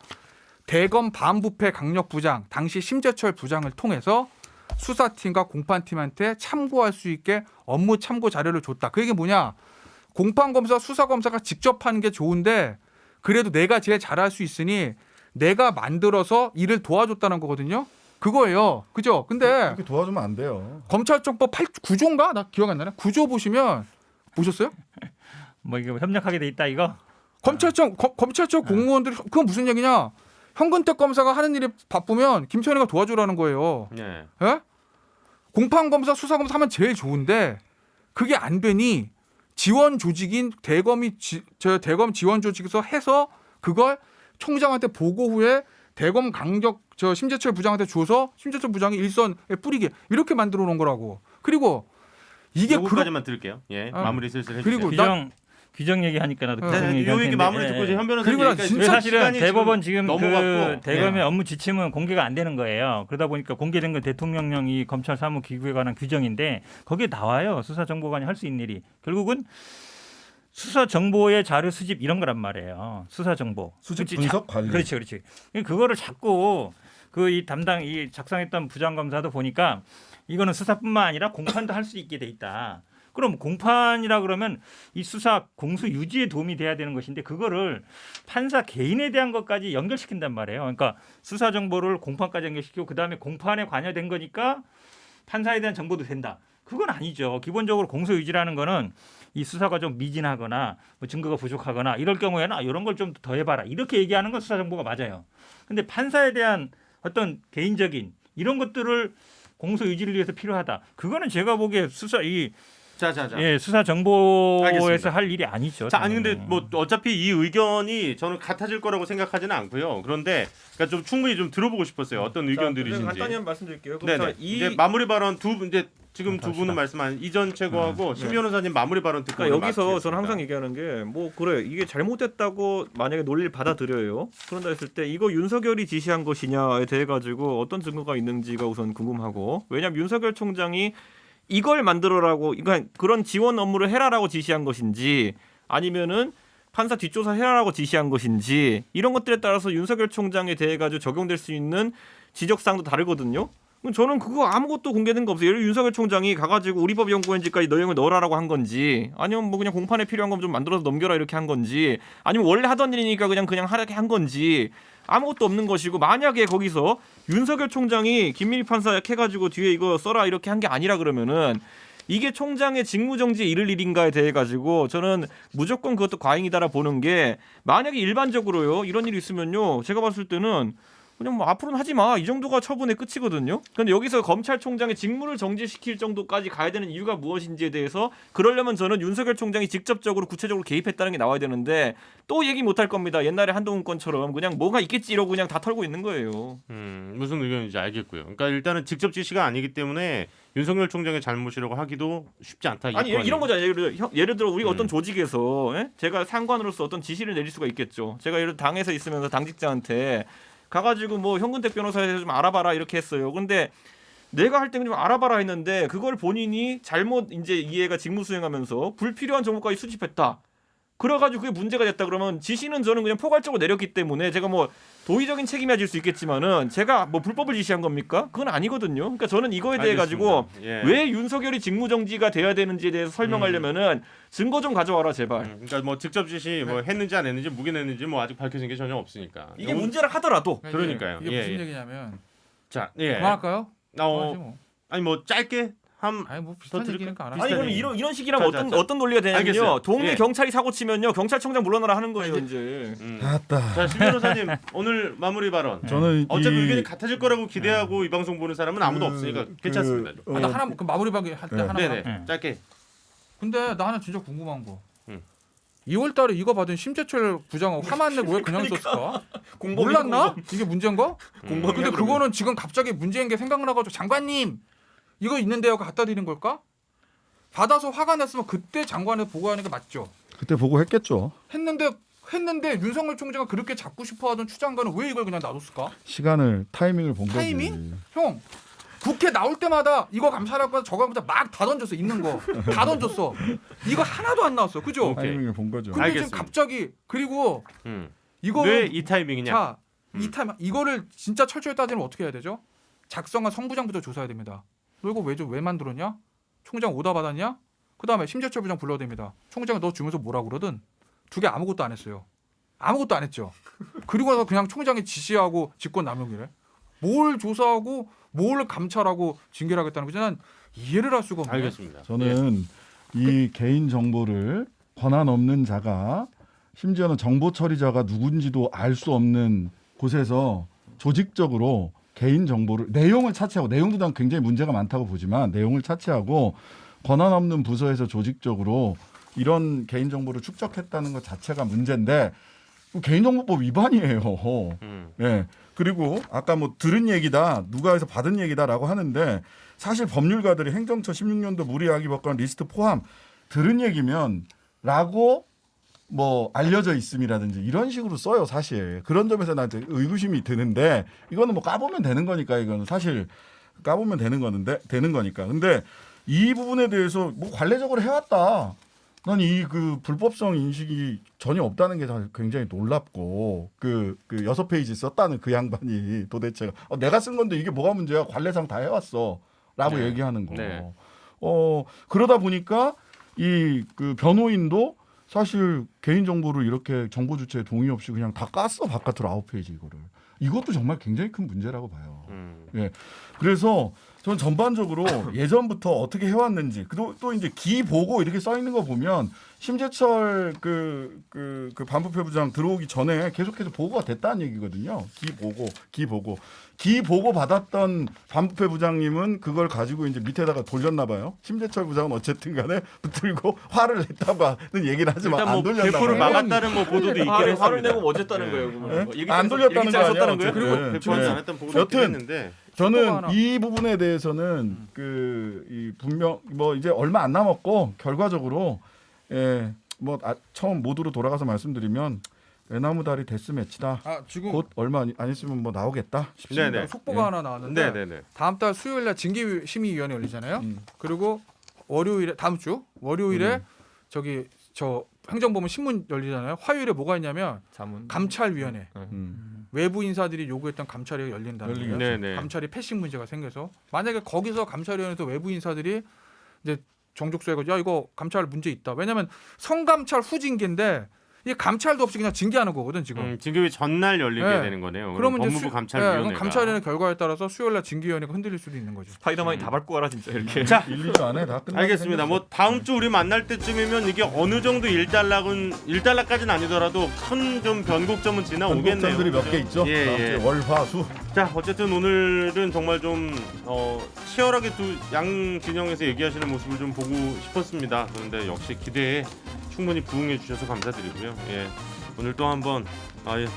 대검 반부패 강력부장 당시 심재철 부장을 통해서 수사팀과 공판팀한테 참고할 수 있게 업무 참고 자료를 줬다. 그 얘기 뭐냐? 공판검사, 수사검사가 직접 하는 게 좋은데 그래도 내가 제일 잘할 수 있으니 내가 만들어서 일을 도와줬다는 거거든요. 그거예요. 그죠? 근데 그렇게 도와주면 안 돼요. 검찰청법 9조인가? 나 기억 안 나네. 9조 보시면 보셨어요? 뭐 이거 협력하게 돼 있다 이거. 검찰청 공무원들이 그건 무슨 얘기냐? 현근택 검사가 하는 일이 바쁘면 김천희가 도와주라는 거예요. 예. 예? 공판검사, 수사검사 하면 제일 좋은데 그게 안 되니 지원 조직인 대검 지원 조직에서 해서 그걸 총장한테 보고 후에 대검 강력 심재철 부장한테 줘서 심재철 부장이 일선에 뿌리게 이렇게 만들어 놓은 거라고. 그리고 이게 요거까지만 들을게요. 예. 아. 마무리 슬슬 해주세요. 그리고 규정 얘기하니까 나도 네, 규정 네, 얘기할 요 얘기 텐데, 마무리 듣고 이제 현 변호사님 그리고 나 얘기까지 진짜 왜 들을 사실은 시간이 대법원 지금 지금 그 넘어갔고 대검의 네. 업무 지침은 공개가 안 되는 거예요. 그러다 보니까 공개된 건 대통령령이 검찰 사무 기구에 관한 규정인데 거기에 나와요. 수사정보관이 할 수 있는 일이 결국은 수사 정보의 자료 수집 이런 거란 말이에요. 수사 정보 수집 그렇지, 분석 관리. 그렇지. 그거를 자꾸 그 이 담당 이 작성했던 부장검사도 보니까 이거는 수사뿐만 아니라 공판도 할 수 있게 돼 있다. 그럼 공판이라 그러면 이 수사 공소 유지에 도움이 돼야 되는 것인데 그거를 판사 개인에 대한 것까지 연결시킨단 말이에요. 그러니까 수사 정보를 공판까지 연결시키고 그다음에 공판에 관여된 거니까 판사에 대한 정보도 된다. 그건 아니죠. 기본적으로 공소 유지라는 거는 이 수사가 좀 미진하거나 뭐 증거가 부족하거나 이럴 경우에는 이런 걸 좀 더 해봐라. 이렇게 얘기하는 건 수사 정보가 맞아요. 근데 판사에 대한 어떤 개인적인 이런 것들을 공소 유지를 위해서 필요하다. 그거는 제가 보기에 수사 예, 수사 정보에서 알겠습니다. 할 일이 아니죠. 자, 아니 근데 당연히. 뭐 어차피 이 의견이 저는 같아질 거라고 생각하지는 않고요. 그런데 그러니까 좀 충분히 좀 들어보고 싶었어요. 어떤 의견들이신지. 간단히 한번 말씀드릴게요. 그럼 네네. 자, 이 이제 마무리 발언 이제 지금 두 분은 갑시다. 말씀한 이전 최고하고 신 변호사님 마무리 발언 듣고 그러니까 여기서 마치겠습니다. 저는 항상 얘기하는 게 뭐 그래 이게 잘못됐다고 만약에 논리를 받아들여요. 그런다 했을 때 이거 윤석열이 지시한 것이냐에 대해 가지고 어떤 증거가 있는지가 우선 궁금하고 왜냐하면 윤석열 총장이 이걸 만들어라고 그러니까 그런 지원 업무를 해라라고 지시한 것인지 아니면은 판사 뒷조사 해라라고 지시한 것인지 이런 것들에 따라서 윤석열 총장에 대해 가지고 적용될 수 있는 지적사항도 다르거든요. 저는 그거 아무것도 공개된 거 없어요. 예를 들어 윤석열 총장이 가가지고 우리법연구원지까지 내용을 넣으라고 한 건지 아니면 뭐 그냥 공판에 필요한 거 좀 만들어서 넘겨라 이렇게 한 건지 아니면 원래 하던 일이니까 그냥 하라게 한 건지 아무것도 없는 것이고 만약에 거기서 윤석열 총장이 김민희 판사 해가지고 뒤에 이거 써라 이렇게 한 게 아니라 그러면은 이게 총장의 직무정지에 이를 일인가에 대해 가지고 저는 무조건 그것도 과잉이다라 보는 게 만약에 일반적으로요 이런 일이 있으면요 제가 봤을 때는 그냥 뭐 앞으로는 하지 마 이 정도가 처분의 끝이거든요. 그런데 여기서 검찰총장의 직무를 정지시킬 정도까지 가야 되는 이유가 무엇인지에 대해서 그러려면 저는 윤석열 총장이 직접적으로 구체적으로 개입했다는 게 나와야 되는데 또 얘기 못할 겁니다. 옛날에 한동훈 건처럼 그냥 뭐가 있겠지 이러고 그냥 다 털고 있는 거예요. 무슨 의견인지 알겠고요. 그러니까 일단은 직접 지시가 아니기 때문에 윤석열 총장의 잘못이라고 하기도 쉽지 않다. 아니 건이. 이런 거잖아요. 예를 들어 우리가 어떤 조직에서 제가 상관으로서 어떤 지시를 내릴 수가 있겠죠. 제가 예를 들어 당에서 있으면서 당직자한테 가가지고 뭐 현근택 변호사에 대해서 좀 알아봐라 이렇게 했어요. 근데 내가 할 때는 좀 알아봐라 했는데 그걸 본인이 잘못 이제 이해가 직무 수행하면서 불필요한 정보까지 수집했다. 그래가지고 그게 문제가 됐다 그러면 지시는 저는 그냥 포괄적으로 내렸기 때문에 제가 뭐 도의적인 책임이 질 수 있겠지만은 제가 뭐 불법을 지시한 겁니까? 그건 아니거든요. 그러니까 저는 이거에 대해 가지고 예. 왜 윤석열이 직무정지가 돼야 되는지에 대해서 설명하려면은 증거 좀 가져와라 제발. 그러니까 뭐 직접 지시 뭐 했는지 안 했는지 무기냈는지 뭐 아직 밝혀진 게 전혀 없으니까. 이게 문제라 하더라도 그러니까요. 이게 무슨 예. 얘기냐면 자, 예. 그만할까요? 그만하지 어, 뭐. 아니 뭐 짧게 아니 뭐 비슷한 더 얘기니까 안 아니 하죠. 그럼 이런 식이라면 자, 자. 어떤 논리가 되냐면요. 알겠어요. 동네 예. 경찰이 사고 치면요 경찰청장 물러나라 하는 거예요 이제. 아따. 자, 신 변호사님 오늘 마무리 발언. 저는 어차피 이- 의견이 같아질 거라고 기대하고 이 방송 보는 사람은 아무도 없으니까 괜찮습니다. 그, 나 하나 그 마무리 방에 할 때 네. 하나. 네네. 네. 짧게. 근데 나 하나 진짜 궁금한 거. 2월달에 이거 받은 심재철 부장은 화만 내고 왜 그냥 썼을까? 몰랐나? 이게 문제인가? 근데 그거는 지금 갑자기 문제인 게 생각나가지고 장관님 이거 있는데요 갖다 드린 걸까? 받아서 화가 났으면 그때 장관에 보고하는 게 맞죠. 그때 보고 했겠죠. 했는데 윤석열 총장가 그렇게 잡고 싶어하던 추 장관은 왜 이걸 그냥 놔뒀을까? 시간을 타이밍을 본 거지. 타이밍? 형 국회 나올 때마다 이거 감사라고 해서 저거 감사 막 다 던졌어 있는 거 다 던졌어. 이거 하나도 안 나왔어, 그죠? 오케이. 타이밍을 본 거죠. 근데 알겠습니다. 지금 갑자기 그리고 이거 왜 이 타이밍이냐? 자, 이 타임 이거를 진짜 철저히 따지면 어떻게 해야 되죠? 작성한 성부장부터 조사해야 됩니다. 너 이거 왜 만들었냐? 총장 오다 받았냐? 그다음에 심재철 부장 불러야 됩니다. 총장 너 주면서 뭐라 그러든 두 개 아무것도 안 했어요. 아무것도 안 했죠. 그리고 나서 그냥 총장이 지시하고 직권 남용이래. 뭘 조사하고 뭘 감찰하고 징계를 하겠다는 거지. 난 이해를 할 수가 없네. 알겠습니다. 저는 이 개인 정보를 권한 없는 자가 심지어는 정보 처리자가 누군지도 알 수 없는 곳에서 조직적으로 개인 정보를 내용을 차치하고 내용도 난 굉장히 문제가 많다고 보지만 내용을 차치하고 권한 없는 부서에서 조직적으로 이런 개인 정보를 축적했다는 것 자체가 문제인데 개인정보법 위반이에요. 예. 그리고 아까 뭐 들은 얘기다, 누가 해서 받은 얘기다라고 하는데 사실 법률가들이 행정처 16년도 무리하기 법관 리스트 포함 들은 얘기면 라고 뭐 알려져 있음이라든지 이런 식으로 써요. 사실 그런 점에서 나한테 의구심이 드는데 이거는 뭐 까보면 되는 거니까 이거는 사실 까보면 되는 거니까. 근데 이 부분에 대해서 뭐 관례적으로 해왔다. 난 이 그 불법성 인식이 전혀 없다는 게 굉장히 놀랍고 그 6페이지 썼다는 그 양반이 도대체 내가 쓴 건데 이게 뭐가 문제야? 관례상 다 해왔어라고 네. 얘기하는 거. 네. 그러다 보니까 이 그 변호인도 사실 개인 정보를 이렇게 정보 주체에 동의 없이 그냥 다 깠어 바깥으로 9페이지 이거를. 이것도 정말 굉장히 큰 문제라고 봐요. 예. 그래서 저는 전반적으로 예전부터 어떻게 해왔는지 또 이제 기보고 이렇게 써 있는 거 보면 심재철 그 반부패 부장 들어오기 전에 계속해서 보고가 됐다는 얘기거든요. 기보고 받았던 반부패 부장님은 그걸 가지고 이제 밑에다가 돌렸나 봐요. 심재철 부장은 어쨌든 간에 붙들고 화를 냈다고 하는 얘기는 하지만 일단 안 뭐 돌렸나 배포를 봐요. 막았다는 뭐 보도도 있긴 화를 했습니다. 내고 어쨌다는 거예요. 그러면. 네? 안 돌렸다는 거 아니야? 거예요? 어쨌든. 그리고 배포하지 네. 않았던 보도도 있긴 여튼 했는데 저는 하나. 이 부분에 대해서는 이 분명 뭐 이제 얼마 안 남았고 결과적으로 처음 모두로 돌아가서 말씀드리면 외나무다리 데스 매치다. 지금 곧 얼마 안 있으면 뭐 나오겠다 싶습니다. 네네. 속보가 예. 하나 나왔는데 네네네. 다음 달 수요일 날 징계심의위원회 열리잖아요. 그리고 월요일에 다음 주 월요일에 저 행정법원 신문 열리잖아요. 화요일에 뭐가 있냐면 자문. 감찰위원회. 외부 인사들이 요구했던 감찰이 열린다는 거예요. 네네. 감찰이 패싱 문제가 생겨서 만약에 거기서 감찰위원회에서 외부 인사들이 이제 정족수해가지고 야 이거 감찰 문제 있다. 왜냐하면 성감찰 후징계인데 이 감찰도 없이 그냥 징계하는 거거든 지금. 징계위 전날 열리게 네. 되는 거네요. 그러면 이제 법무부 감찰위원회가. 그럼 감찰위원회 결과에 따라서 수요일날 징계위원회가 흔들릴 수도 있는 거죠. 스파이더맨이 다 밟고 가라 진짜 이렇게. 자, 1, 2주 안에 다 끝나. 알겠습니다. 뭐 다음 주 우리 만날 때쯤이면 이게 어느 정도 1달러까지는 아니더라도 큰 좀 변곡점은 지나오겠네요. 변곡점들이 몇 개 있죠. 예. 월화수. 자, 어쨌든 오늘은 정말 좀 치열하게 두 양 진영에서 얘기하시는 모습을 좀 보고 싶었습니다. 그런데 역시 기대에 충분히 부응해 주셔서 감사드리고요. 예. 오늘 또 한번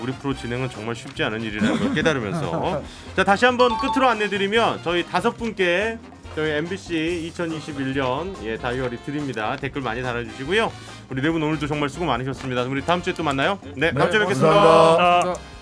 우리 프로 진행은 정말 쉽지 않은 일이라는 걸 깨달으면서 자, 다시 한번 끝으로 안내드리면 저희 5분께 저희 MBC 2021년 다이어리 드립니다. 댓글 많이 달아주시고요. 우리 네 분 오늘도 정말 수고 많으셨습니다. 우리 다음 주에 또 만나요. 네, 다음 주에 뵙겠습니다. 감사합니다. 감사합니다.